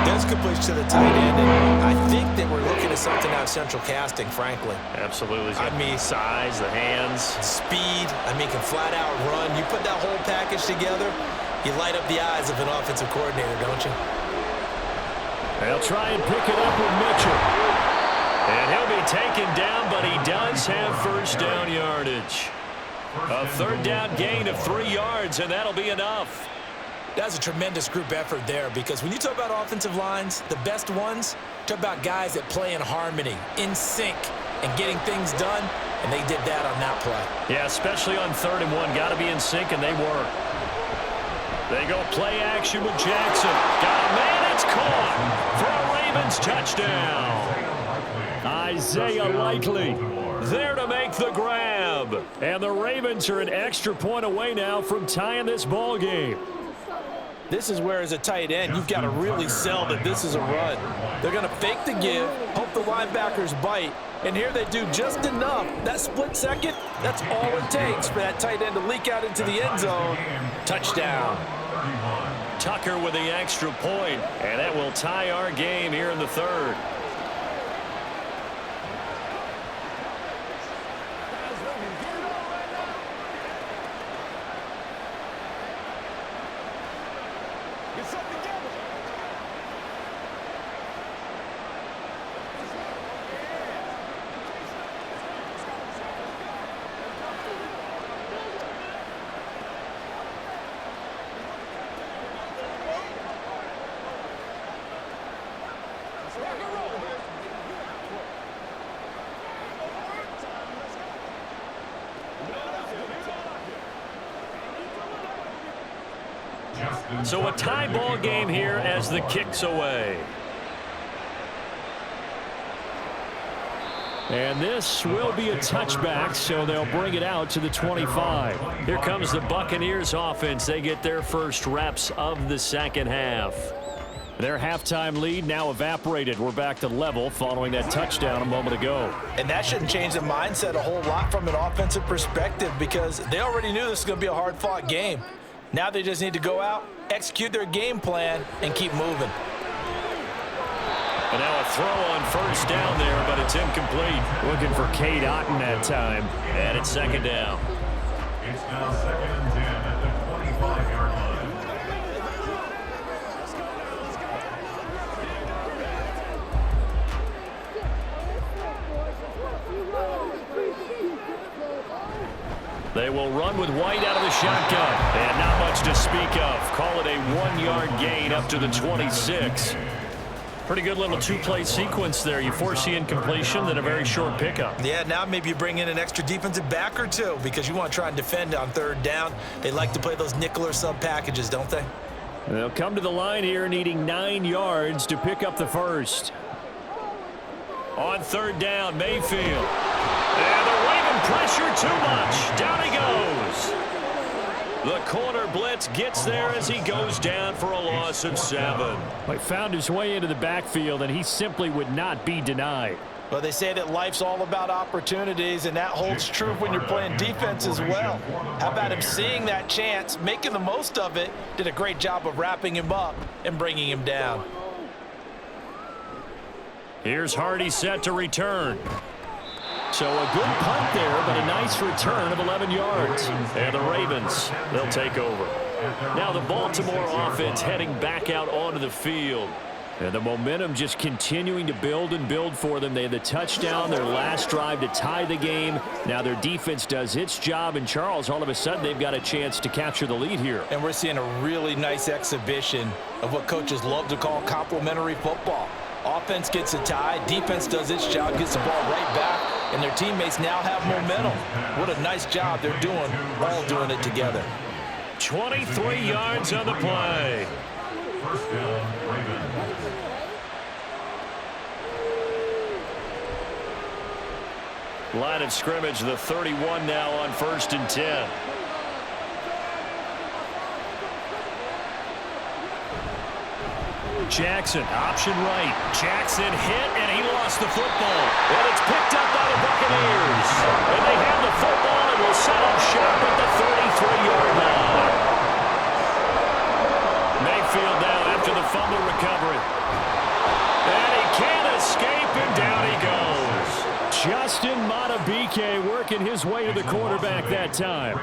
That's completion to the tight end. And I think that we're looking at something out of central casting, frankly. Absolutely. I mean, size, the hands. Speed. I mean, can flat out run. You put that whole package together, you light up the eyes of an offensive coordinator, don't you? They'll try and pick it up with Mitchell. And he'll be taken down, but he does have first down yardage. A third down gain of 3 yards, and that'll be enough. That's a tremendous group effort there, because when you talk about offensive lines, the best ones, talk about guys that play in harmony, in sync, and getting things done, and they did that on that play. Yeah, especially on 3rd and 1. Got to be in sync, and they were. They go play action with Jackson. Got a man, it's caught for a Ravens touchdown. Isaiah Likely there to make the grab. And the Ravens are an extra point away now from tying this ball game. This is where, as a tight end, you've got to really sell that this is a run. They're going to fake the give, hope the linebackers bite, and here they do just enough. That split second, that's all it takes for that tight end to leak out into the end zone. Touchdown. Tucker with the extra point, and that will tie our game here in the third. So a tie ball game here as the kick's away. And this will be a touchback, so they'll bring it out to the 25. Here comes the Buccaneers offense. They get their first reps of the second half. Their halftime lead now evaporated. We're back to level following that touchdown a moment ago. And that shouldn't change the mindset a whole lot from an offensive perspective, because they already knew this was going to be a hard-fought game. Now they just need to go out, execute their game plan, and keep moving. And now a throw on first down there, but it's incomplete. Looking for Cade Otton that time. And it's second down. It's now 2nd and 10 at the 25-yard line. They will run with White out of the shotgun. And not much to speak of. Call it a 1-yard gain up to the 26. Pretty good little two-play sequence there. You force the incompletion, then a very short pickup. Yeah, now maybe you bring in an extra defensive back or two, because you want to try and defend on 3rd down. They like to play those nickel or sub packages, don't they? They'll come to the line here needing 9 yards to pick up the first. On 3rd down, Mayfield. And the Raven pressure too much. Down he goes. The corner blitz gets there as he goes down for a loss of 7. He found his way into the backfield, and he simply would not be denied. Well, they say that life's all about opportunities, and that holds true when you're playing defense as well. How about him seeing that chance, making the most of it, did a great job of wrapping him up and bringing him down. Here's Hardy set to return. So a good punt there, but a nice return of 11 yards. And the Ravens, they'll take over. Now the Baltimore offense heading back out onto the field. And the momentum just continuing to build and build for them. They had the touchdown, their last drive to tie the game. Now their defense does its job, and Charles, all of a sudden, they've got a chance to capture the lead here. And we're seeing a really nice exhibition of what coaches love to call complementary football. Offense gets a tie, defense does its job, gets the ball right back, and their teammates now have momentum. What a nice job they're doing, all doing it together. 23 yards on the play. First down, Ravens. Line of scrimmage, the 31 now on 1st and 10. Jackson, option right. Jackson hit, and he lost the football. And it's picked up by the Buccaneers. And they have the football and will set up shop at the 33-yard line. Mayfield now after the fumble recovery. And he can't escape, and down he goes. Justin Madubuike working his way to the quarterback that time.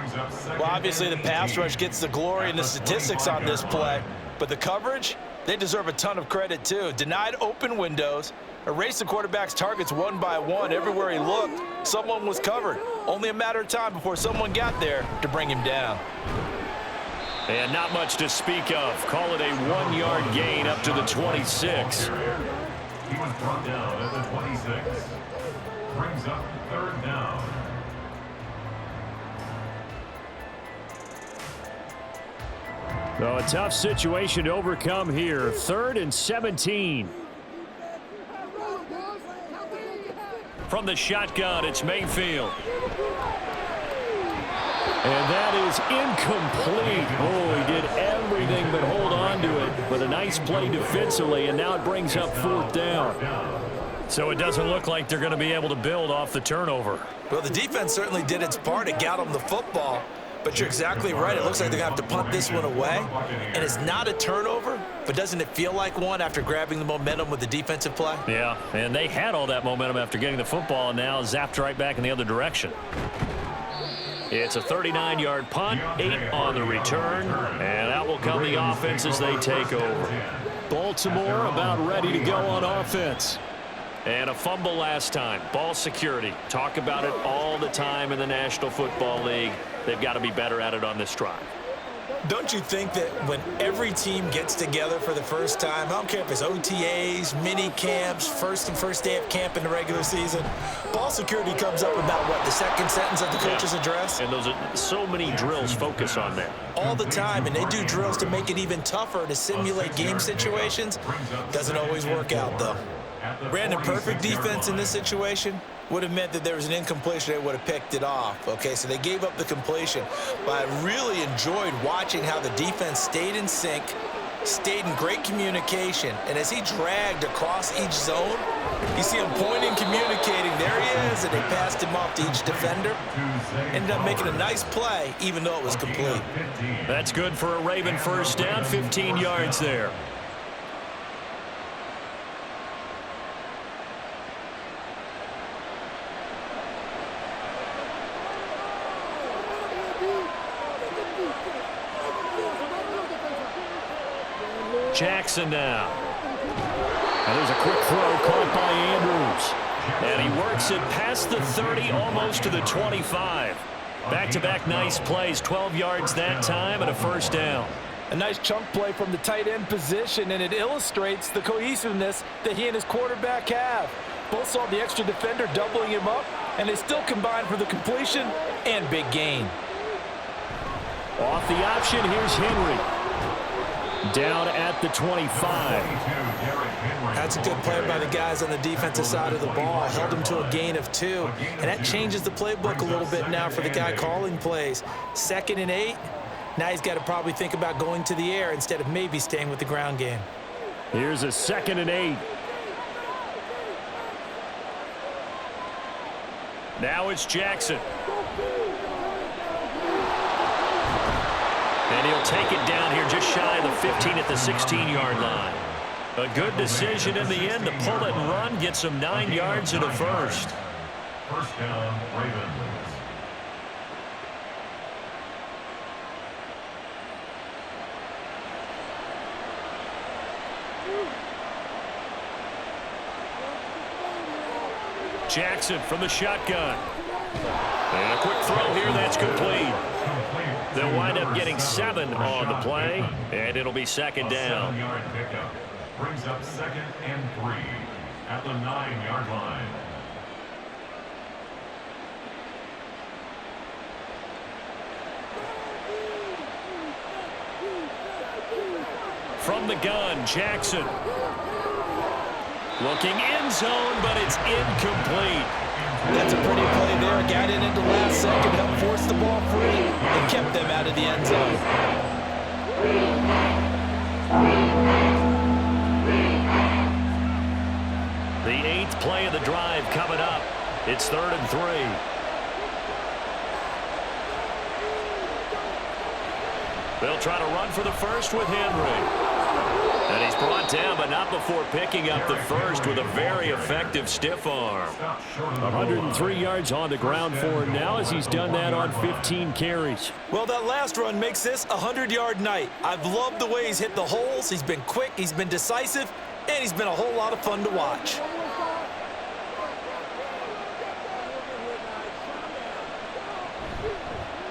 Well, obviously the pass rush gets the glory and the statistics on this play, but the coverage, they deserve a ton of credit too. Denied open windows, erased the quarterback's targets one by one. Everywhere he looked, someone was covered. Only a matter of time before someone got there to bring him down. And not much to speak of. Call it a 1-yard gain up to the 26. He was brought down at the 26. Brings up 3rd down. So a tough situation to overcome here. 3rd and 17. From the shotgun, it's Mayfield. And that is incomplete. Oh, he did everything but hold on to it. But a nice play defensively, and now it brings up 4th down. So it doesn't look like they're going to be able to build off the turnover. Well, the defense certainly did its part. It got them the football. But you're exactly right. It looks like they're going to have to punt this one away. And it's not a turnover, but doesn't it feel like one after grabbing the momentum with the defensive play? Yeah, and they had all that momentum after getting the football, and now zapped right back in the other direction. It's a 39-yard punt, 8 on the return, and out will come the offense as they take over. Baltimore about ready to go on offense. And a fumble last time. Ball security. Talk about it all the time in the National Football League. They've got to be better at it on this drive. Don't you think that when every team gets together for the first time, I don't care if it's OTAs, mini camps, first day of camp in the regular season, ball security comes up about, what, the second sentence of the coach's address? And those are so many drills focus on that. All the time, and they do drills to make it even tougher to simulate game situations. Doesn't always work out, though. Brandon, perfect defense in this situation would have meant that there was an incompletion. They would have picked it off. Okay, so they gave up the completion. But I really enjoyed watching how the defense stayed in sync, stayed in great communication. And as he dragged across each zone, you see him pointing, communicating. There he is, and they passed him off to each defender. Ended up making a nice play, even though it was complete. That's good for a Raven first down, 15 yards there. Jackson now. And there's a quick throw caught by Andrews. And he works it past the 30, almost to the 25. Back-to-back nice plays, 12 yards that time, and a first down. A nice chunk play from the tight end position, and it illustrates the cohesiveness that he and his quarterback have. Both saw the extra defender doubling him up, and they still combined for the completion and big gain. Off the option, here's Henry. Down at the 25. That's a good play by the guys on the defensive side of the ball. Held him to a gain of 2. And that changes the playbook a little bit now for the guy calling plays. 2nd and 8. Now he's got to probably think about going to the air instead of maybe staying with the ground game. Here's a 2nd and 8. Now it's Jackson. And he'll take it down here just shy of the 15 at the 16-yard line. A good decision in the end to pull it and run, gets him 9 yards and a first. First down, Ravens. Jackson from the shotgun. And a quick throw here, that's complete. They'll wind up getting 7 on the play, and it'll be second down. 7-yard pickup brings up 2nd and 3 at the 9-yard line. From the gun, Jackson. Looking end zone, but it's incomplete. That's a pretty play there. Got in at the last second, helped force the ball free, and kept them out of the end zone. The 8th play of the drive coming up. It's 3rd and 3. They'll try to run for the first with Henry. And he's brought down, but not before picking up the first with a very effective stiff arm. 103 yards on the ground for him now as he's done that on 15 carries. Well, that last run makes this a 100-yard night. I've loved the way he's hit the holes. He's been quick, he's been decisive, and he's been a whole lot of fun to watch.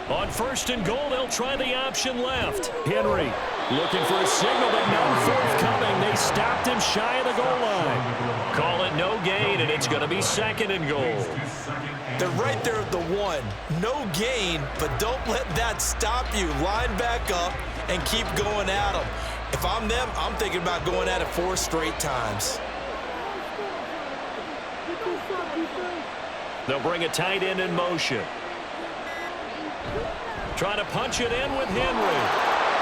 On 1st and goal, they'll try the option left. Henry looking for a signal, but none forthcoming. They stopped him shy of the goal line. Call it no gain, and it's going to be 2nd and goal. They're right there at the 1. No gain, but don't let that stop you. Line back up and keep going at them. If I'm them, I'm thinking about going at it 4 straight times. They'll bring a tight end in motion. Trying to punch it in with Henry.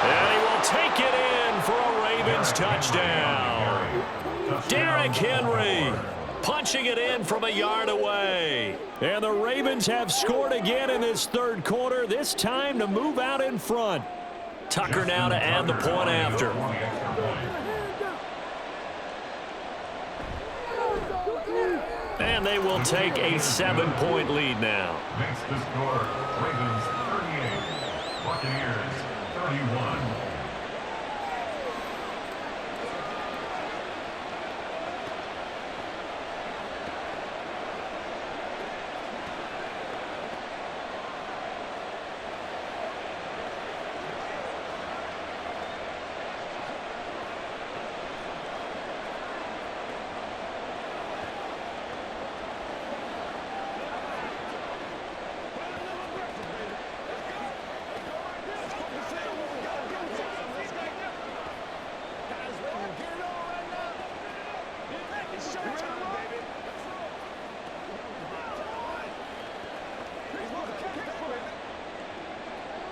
And he will take it in for a Ravens touchdown. Derrick Henry punching it in from a yard away. And the Ravens have scored again in this 3rd quarter, this time to move out in front. Tucker now to add the point after. And they will take a 7-point lead now. Makes the score Ravens 38, Buccaneers 31.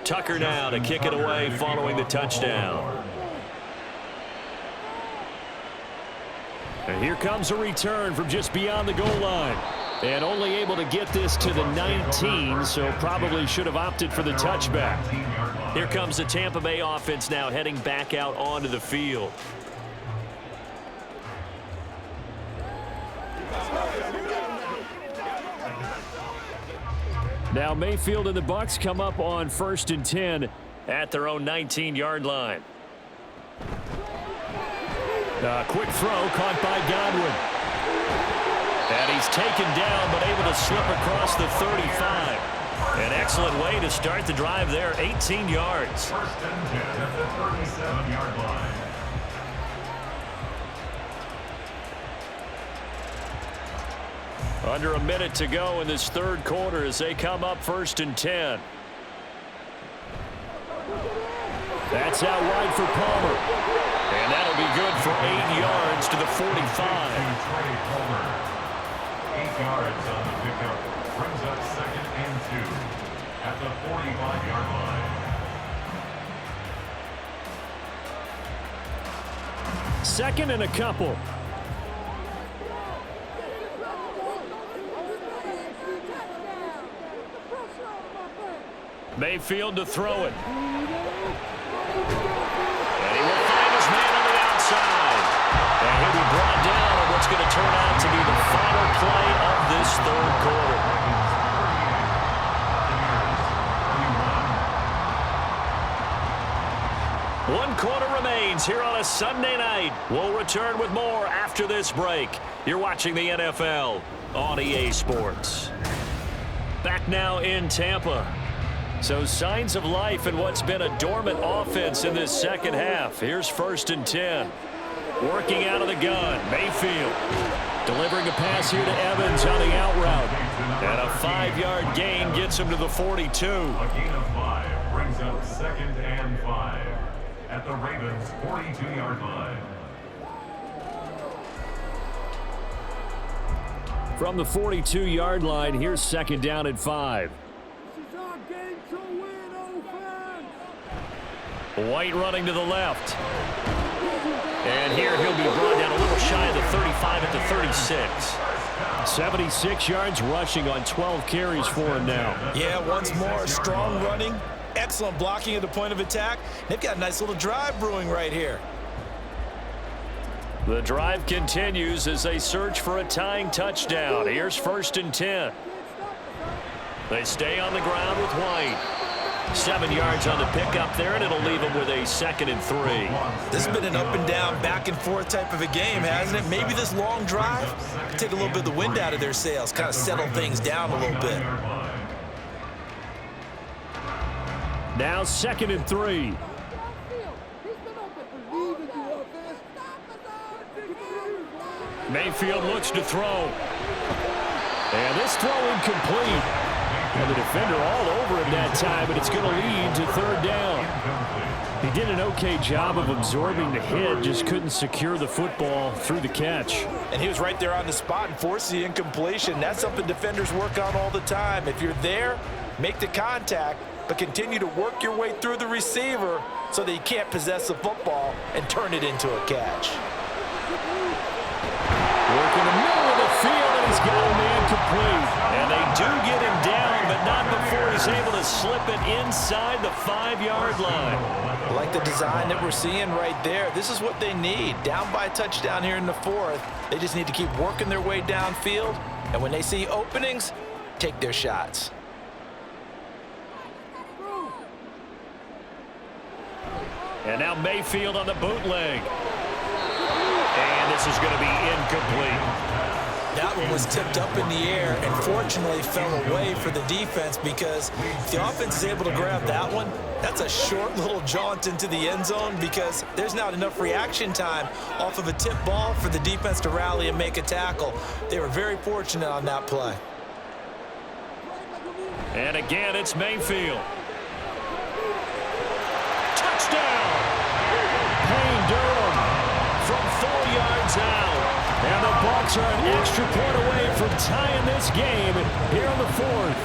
Tucker now to kick it away following the touchdown. And here comes a return from just beyond the goal line. And only able to get this to the 19, so probably should have opted for the touchback. Here comes the Tampa Bay offense now heading back out onto the field. Now Mayfield and the Bucs come up on 1st and 10 at their own 19-yard line. Quick throw caught by Godwin. And he's taken down but able to slip across the 35. An excellent way to start the drive there, 18 yards. 1st and 10 at the 37-yard line. Under a minute to go in this 3rd quarter as they come up 1st and 10. That's out wide for Palmer. And that'll be good for 8 yards to the 45. 8 yards on the pickup. Brings up 2nd and 2 at the 45-yard line. 2nd and a couple. Mayfield to throw it. And he will find his man on the outside. And he'll be brought down on what's going to turn out to be the final play of this 3rd quarter. One quarter remains here on a Sunday night. We'll return with more after this break. You're watching the NFL on EA Sports. Back now in Tampa. So signs of life in what's been a dormant offense in this second half. Here's 1st and 10. Working out of the gun, Mayfield. Delivering a pass here to Evans on the out route. And a 5-yard gain gets him to the 42. A gain of 5 brings up 2nd and 5 at the Ravens' 42-yard line. From the 42-yard line, here's 2nd down and 5. White running to the left. And here he'll be brought down a little shy of the 35 at the 36. 76 yards rushing on 12 carries for him now. Yeah, once more, strong running, excellent blocking at the point of attack. They've got a nice little drive brewing right here. The drive continues as they search for a tying touchdown. Here's 1st and 10. They stay on the ground with White. 7 yards on the pickup there, and it'll leave them with a 2nd and 3. This has been an up and down, back and forth type of a game, hasn't it? Maybe this long drive take a little bit of the wind out of their sails, kind of settle things down a little bit. Now 2nd and 3. Mayfield looks to throw. And this throw incomplete. And the defender all over him that time, but it's going to lead to 3rd down. He did an okay job of absorbing the hit, just couldn't secure the football through the catch. And he was right there on the spot and forced the incompletion. That's something defenders work on all the time. If you're there, make the contact, but continue to work your way through the receiver so that he can't possess the football and turn it into a catch. Working the middle of the field, and he's got a man complete. And they do get him down, but not before he's able to slip it inside the 5-yard line. I like the design that we're seeing right there. This is what they need. Down by a touchdown here in the 4th. They just need to keep working their way downfield. And when they see openings, take their shots. And now Mayfield on the bootleg. And this is going to be incomplete. That one was tipped up in the air and fortunately fell away for the defense, because if the offense is able to grab that one, that's a short little jaunt into the end zone, because there's not enough reaction time off of a tip ball for the defense to rally and make a tackle. They were very fortunate on that play. And again, it's Mayfield. Touchdown! Payne Durham from 4 yards out. And the Bucs are an extra point away from tying this game here in the 4th.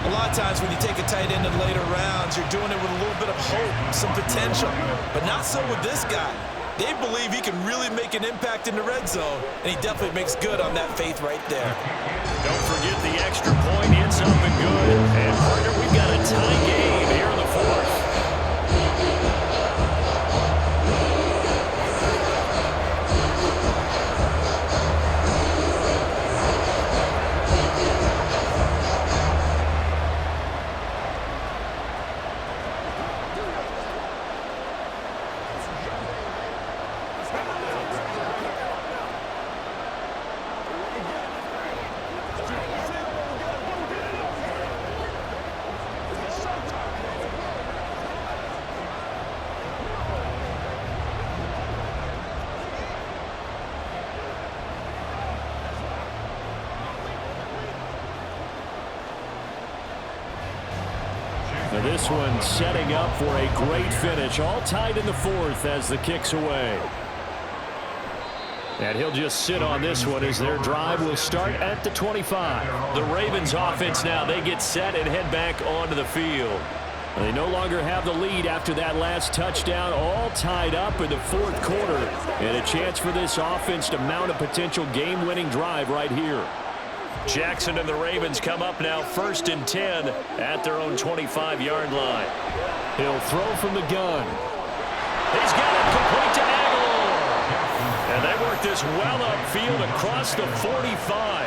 A lot of times when you take a tight end in later rounds, you're doing it with a little bit of hope, some potential. But not so with this guy. They believe he can really make an impact in the red zone, and he definitely makes good on that faith right there. Don't forget the extra point. It's up and good. And, partner, we've got a tie game here in the 4th. Now this one setting up for a great finish. All tied in the 4th as the kick's away. And he'll just sit on this one as their drive will start at the 25. The Ravens offense now, they get set and head back onto the field. They no longer have the lead after that last touchdown, all tied up in the 4th quarter. And a chance for this offense to mount a potential game-winning drive right here. Jackson and the Ravens come up now 1st and 10 at their own 25-yard line. He'll throw from the gun. He's got it complete to Aguilar. And they work this well upfield across the 45.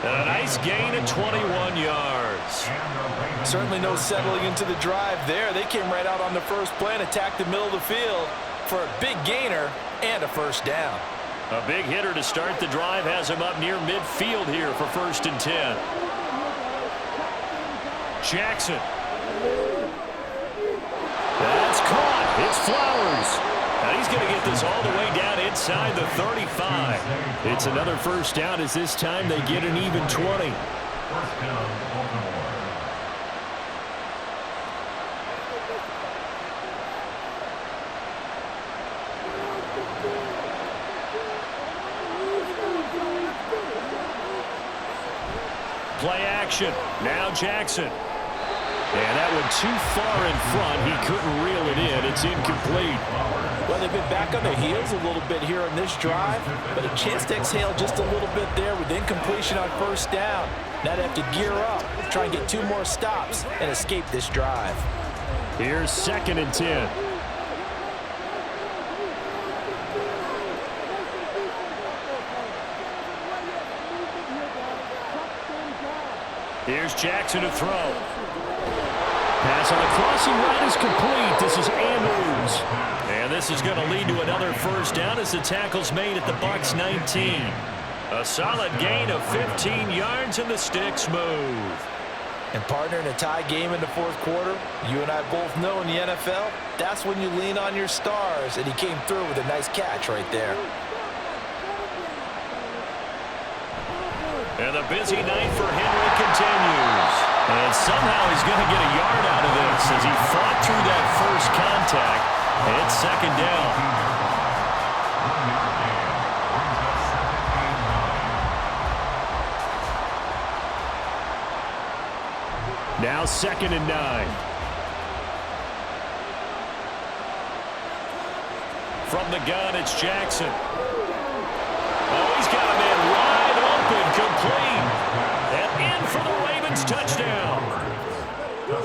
And a nice gain at 21 yards. Certainly no settling into the drive there. They came right out on the first play and attacked the middle of the field for a big gainer and a 1st down. A big hitter to start the drive has him up near midfield here for 1st and 10. Jackson. That's caught. It's Flowers. Now he's going to get this all the way down inside the 35. It's another 1st down as this time they get an even 20. 1st down, Baltimore. Play action. Now Jackson. And that one too far in front. He couldn't reel it in. It's incomplete. Well, they've been back on their heels a little bit here on this drive, but a chance to exhale just a little bit there with incompletion on 1st down. Now they have to gear up, try and get 2 more stops, and escape this drive. Here's 2nd and 10. Here's Jackson to throw. Pass on the crossing route is complete. This is Andrews. And this is going to lead to another 1st down as the tackle's made at the Bucs 19. A solid gain of 15 yards and the sticks move. And partner, in a tie game in the 4th quarter, you and I both know in the NFL, that's when you lean on your stars, and he came through with a nice catch right there. And the busy night for Henry continues. And somehow he's going to get a yard out of this as he fought through that first contact. It's 2nd down. Now 2nd and 9. From the gun, it's Jackson. Oh, he's got a man wide open, complete. And in for the Ravens touchdown.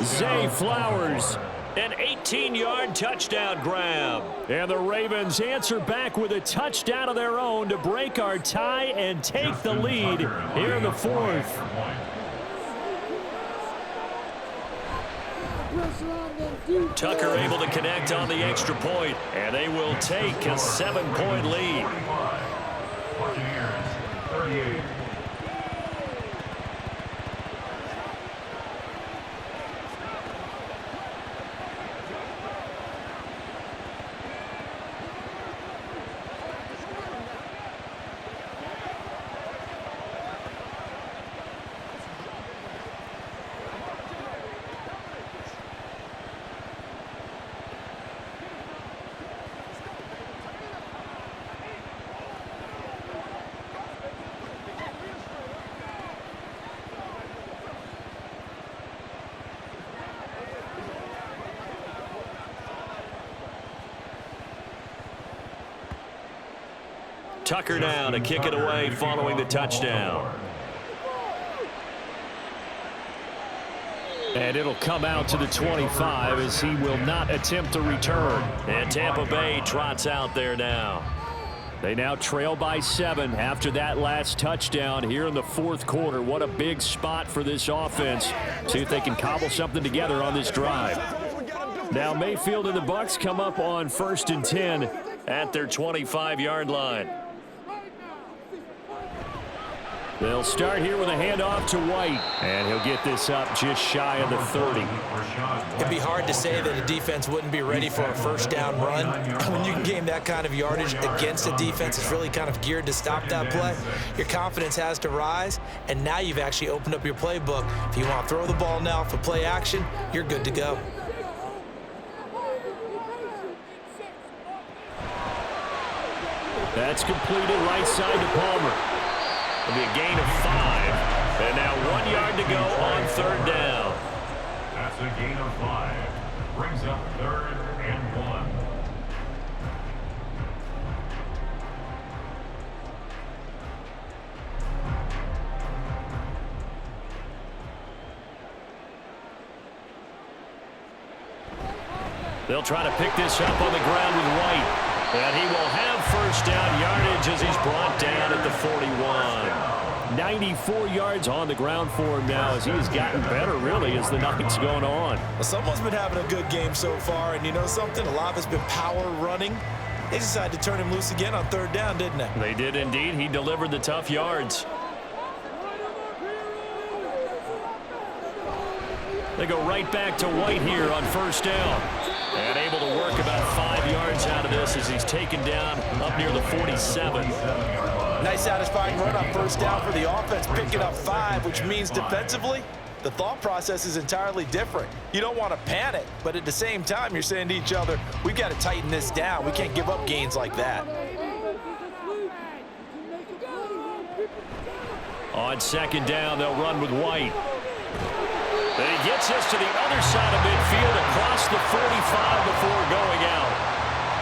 Zay Flowers, an 18-yard touchdown grab. And the Ravens answer back with a touchdown of their own to break our tie and take the lead here in the 4th. Tucker able to connect on the extra point, and they will take a 7-point lead. Buccaneers, 38. Tucker now to kick it away following the touchdown. And it'll come out to the 25 as he will not attempt to return. And Tampa Bay trots out there now. They now trail by 7 after that last touchdown here in the 4th quarter. What a big spot for this offense. See if they can cobble something together on this drive. Now Mayfield and the Bucs come up on 1st and 10 at their 25-yard line. They'll start here with a handoff to White, and he'll get this up just shy of the 30. It'd be hard to say that a defense wouldn't be ready for a 1st down run. When you can gain that kind of yardage against a defense that's really kind of geared to stop that play, your confidence has to rise, and now you've actually opened up your playbook. If you want to throw the ball now for play action, you're good to go. That's completed right side to Palmer. It'll be a gain of 5. And now 1 yard to go on 3rd down. That's a gain of 5. Brings up 3rd and 1. They'll try to pick this up on the ground with White. And he will have 1st down yardage as he's brought down at the 41. 94 yards on the ground for him now as he has gotten better, really, as the night's going on. Well, someone's been having a good game so far, and you know something? A lot of it's been power running. They decided to turn him loose again on third down, didn't they? They did indeed. He delivered the tough yards. They go right back to White here on first down. And able to work about 5 yards out of this as he's taken down up near the 47. Nice satisfying run on first down for the offense, picking up 5, which means defensively, the thought process is entirely different. You don't want to panic, but at the same time, you're saying to each other, we've got to tighten this down. We can't give up gains like that. On second down, they'll run with White. And he gets us to the other side of midfield across the 45 before going out.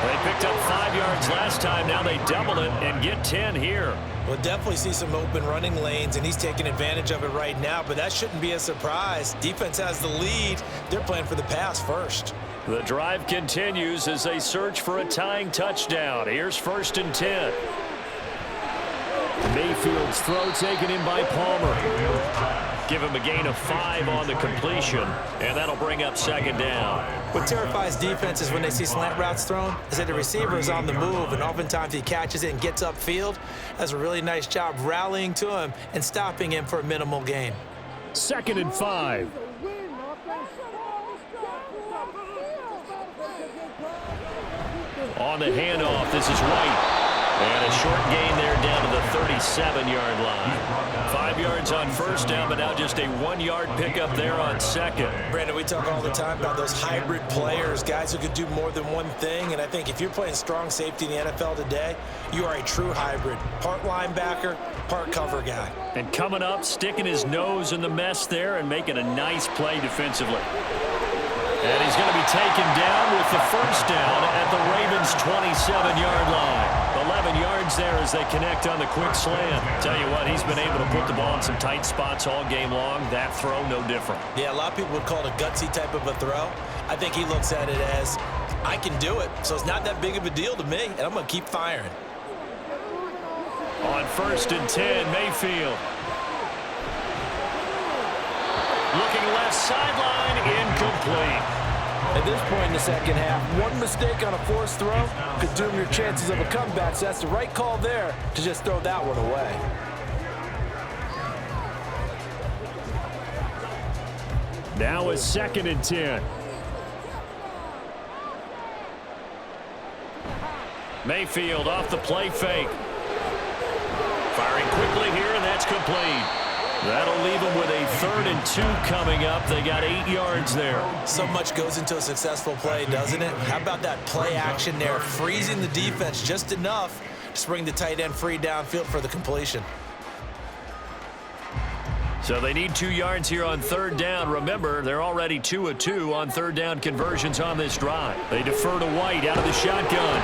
They picked up 5 yards last time. Now they double it and get 10 here. We'll definitely see some open running lanes, and he's taking advantage of it right now, but that shouldn't be a surprise. Defense has the lead. They're playing for the pass first. The drive continues as they search for a tying touchdown. Here's first and 10. Mayfield's throw taken in by Palmer. Give him a gain of 5 on the completion, and that'll bring up second down. What terrifies defenses when they see slant routes thrown is that the receiver is on the move, and oftentimes he catches it and gets upfield. Does a really nice job rallying to him and stopping him for a minimal gain. Second and 5. On the handoff, this is White. And a short gain there down to the 37-yard line. 5 yards on first down, but now just a 1-yard pickup there on second. Brandon, we talk all the time about those hybrid players, guys who could do more than one thing. And I think if you're playing strong safety in the NFL today, you are a true hybrid. Part linebacker, part cover guy. And coming up, sticking his nose in the mess there and making a nice play defensively. And he's going to be taken down with the first down at the Ravens' 27-yard line. 11 yards there as they connect on the quick slant. Tell you what, he's been able to put the ball in some tight spots all game long. That throw, no different. Yeah, a lot of people would call it a gutsy type of a throw. I think he looks at it as, I can do it, so it's not that big of a deal to me, and I'm going to keep firing. On first and 10, Mayfield. Looking left sideline, incomplete. At this point in the second half, one mistake on a forced throw could doom your chances of a comeback, so that's the right call there to just throw that one away. Now it's second and 10. Mayfield off the play fake. Firing quickly here, and that's complete. That'll leave them with a 3rd and 2 coming up. They got 8 yards there. So much goes into a successful play, doesn't it? How about that play action there, freezing the defense just enough to bring the tight end free downfield for the completion. So they need 2 yards here on third down. Remember, they're already 2 of 2 on third down conversions on this drive. They defer to White out of the shotgun.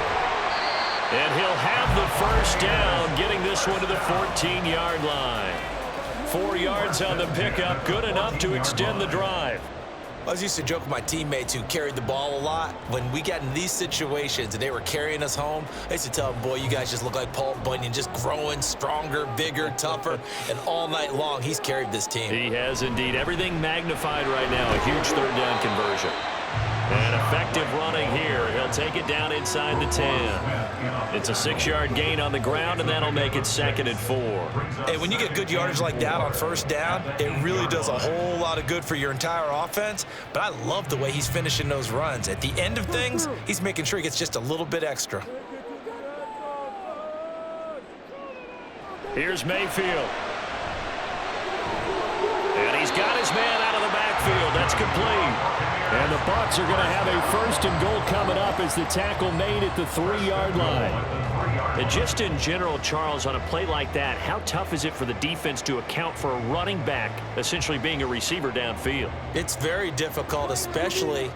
And he'll have the first down, getting this one to the 14-yard line. 4 yards on the pickup, good enough to extend the drive. I was used to joke with my teammates who carried the ball a lot. When we got in these situations and they were carrying us home, I used to tell them, boy, you guys just look like Paul Bunyan, just growing stronger, bigger, tougher, and all night long he's carried this team. He has indeed. Everything magnified right now, a huge third down conversion. And effective running here. He'll take it down inside the 10. It's a 6-yard gain on the ground, and that'll make it 2nd and 4. Hey, when you get good yardage like that on first down, it really does a whole lot of good for your entire offense. But I love the way he's finishing those runs. At the end of things, he's making sure he gets just a little bit extra. Here's Mayfield. And he's got his man out of the backfield. That's complete. And the Bucs are going to have a 1st and goal coming up as the tackle made at the 3-yard line. And just in general, Charles, on a play like that, how tough is it for the defense to account for a running back essentially being a receiver downfield? It's very difficult, especially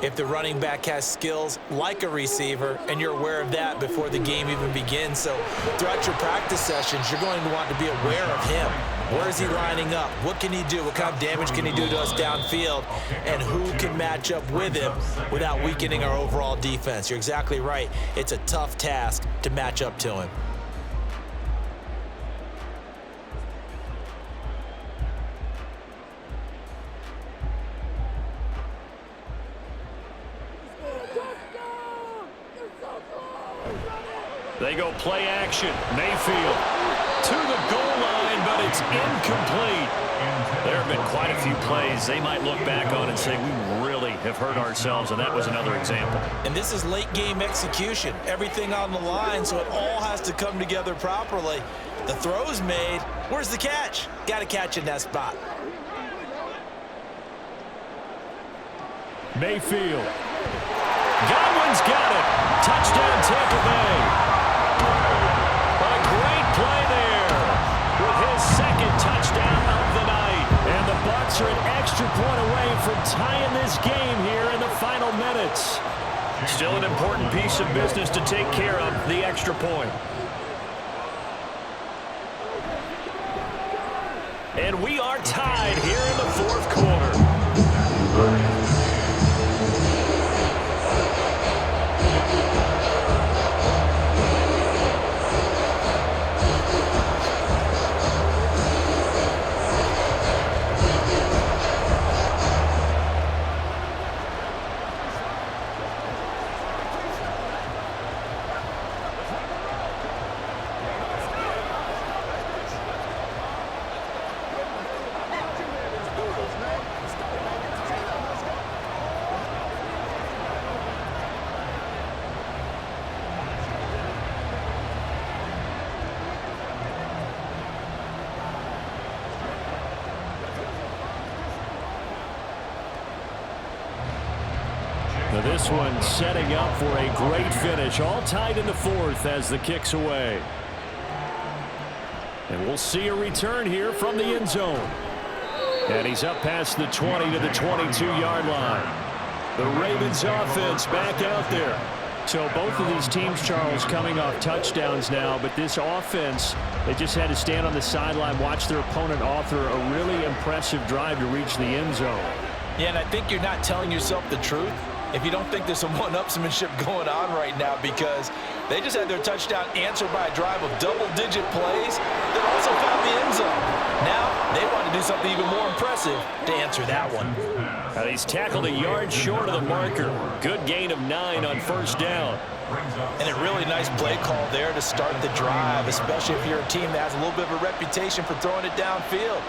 if the running back has skills like a receiver, and you're aware of that before the game even begins. So throughout your practice sessions, you're going to want to be aware of him. Where is he lining up? What can he do? What kind of damage can he do to us downfield? And who can match up with him without weakening our overall defense? You're exactly right. It's a tough task to match up to him. They go play action. Mayfield to the goal line, but it's incomplete. There have been quite a few plays they might look back on and say, we really have hurt ourselves, and that was another example. And this is late game execution. Everything on the line, so it all has to come together properly. The throw's made. Where's the catch? Got to catch in that spot. Mayfield. Godwin's got it. Touchdown, Tampa Bay. A great play there with his second touchdown of the night. And the Bucs are an extra point away from tying this game here in the final minutes. Still an important piece of business to take care of, the extra point. And we are tied here in the fourth quarter. Now this one setting up for a great finish. All tied in the fourth as the kick's away. And we'll see a return here from the end zone. And he's up past the 20 to the 22-yard line. The Ravens offense back out there. So both of these teams, Charles, coming off touchdowns now, but this offense, they just had to stand on the sideline, watch their opponent author a really impressive drive to reach the end zone. Yeah, and I think you're not telling yourself the truth if you don't think there's some one-upsmanship going on right now, because they just had their touchdown answered by a drive of double-digit plays that also found the end zone. Now they want to do something even more impressive to answer that one. He's tackled a yard short of the marker. Good gain of 9 on first down. And a really nice play call there to start the drive, especially if you're a team that has a little bit of a reputation for throwing it downfield.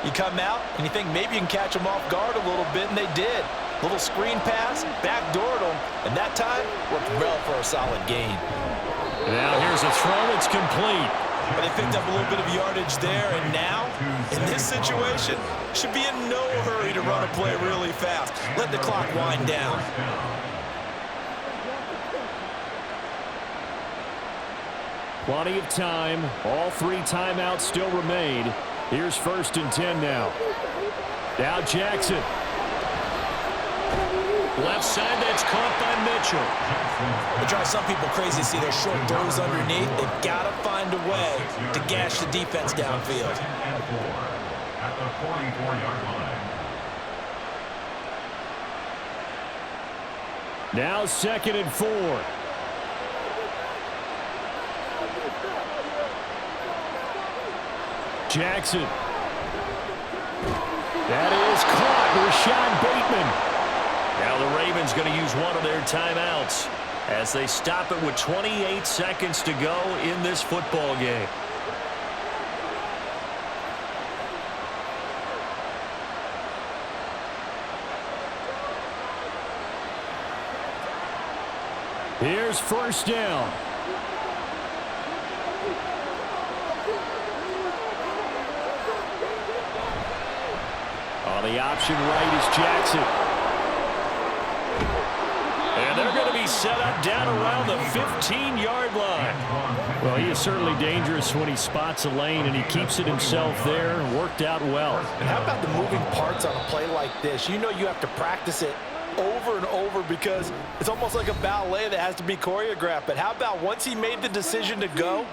You come out and you think maybe you can catch them off guard a little bit, and they did. Little screen pass, backdoored them, and that time worked well for a solid gain. Now here's a throw. It's complete. But they picked up a little bit of yardage there, and now, in this situation, should be in no hurry to run a play really fast. Let the clock wind down. Plenty of time. All 3 timeouts still remain. Here's 1st and 10 now. Now Jackson. Left side, that's caught by Mitchell. It drives some people crazy to see their short throws underneath. They've got to find a way to gash the defense downfield. At the 44-yard line. Now 2nd and 4. Jackson. That is caught. Rashad Bateman. Now the Ravens going to use one of their timeouts as they stop it with 28 seconds to go in this football game. Here's 1st down. On the option right is Jackson. And they're going to be set up down around the 15-yard line. Well, he is certainly dangerous when he spots a lane, and he keeps it himself there. Worked out well. And how about the moving parts on a play like this? You know you have to practice it over and over because it's almost like a ballet that has to be choreographed. But how about once he made the decision to go,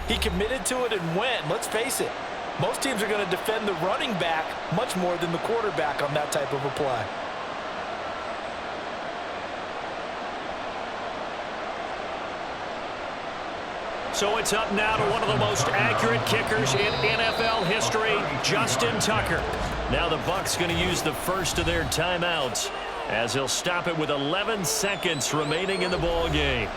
he committed to it and went. Let's face it, most teams are going to defend the running back much more than the quarterback on that type of a play. So it's up now to one of the most accurate kickers in NFL history, Justin Tucker. Now the Bucs going to use the first of their timeouts as he'll stop it with 11 seconds remaining in the ball game.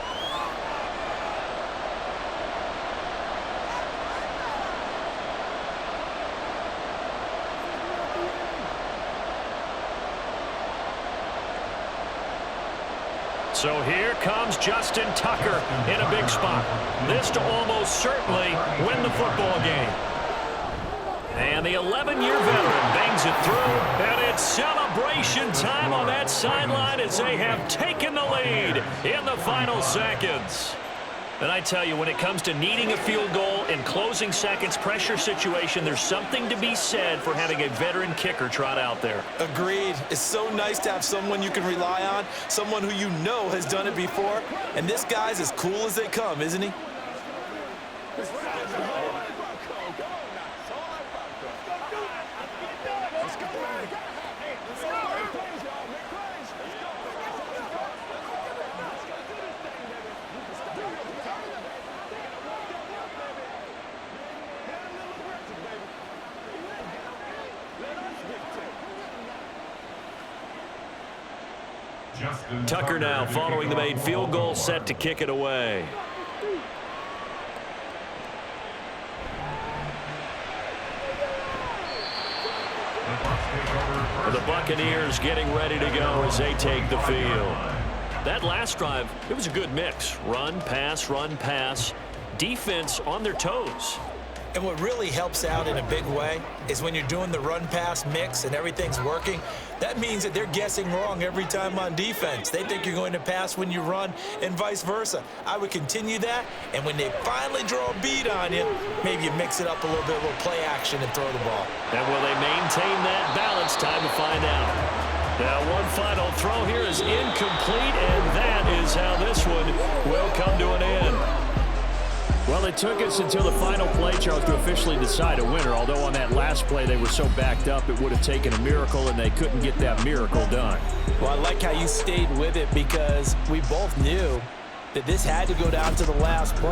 So here comes Justin Tucker in a big spot. This to almost certainly win the football game. And the 11-year veteran bangs it through, and it's celebration time on that sideline as they have taken the lead in the final seconds. And I tell you, when it comes to needing a field goal in closing seconds pressure situation, there's something to be said for having a veteran kicker trot out there. Agreed. It's so nice to have someone you can rely on, someone who you know has done it before. And this guy's as cool as they come, isn't he? Tucker now following the made field goal, set to kick it away. The Buccaneers getting ready to go as they take the field. That last drive, it was a good mix. Run, pass, defense on their toes. And what really helps out in a big way is when you're doing the run-pass mix and everything's working, that means that they're guessing wrong every time on defense. They think you're going to pass when you run and vice versa. I would continue that, and when they finally draw a beat on you, maybe you mix it up a little bit, a little play action and throw the ball. And will they maintain that balance? Time to find out. Now one final throw here is incomplete, and that is how this one will come to an end. Well, it took us until the final play, Charles, to officially decide a winner, although on that last play they were so backed up it would have taken a miracle, and they couldn't get that miracle done. Well, I like how you stayed with it because we both knew that this had to go down to the last play.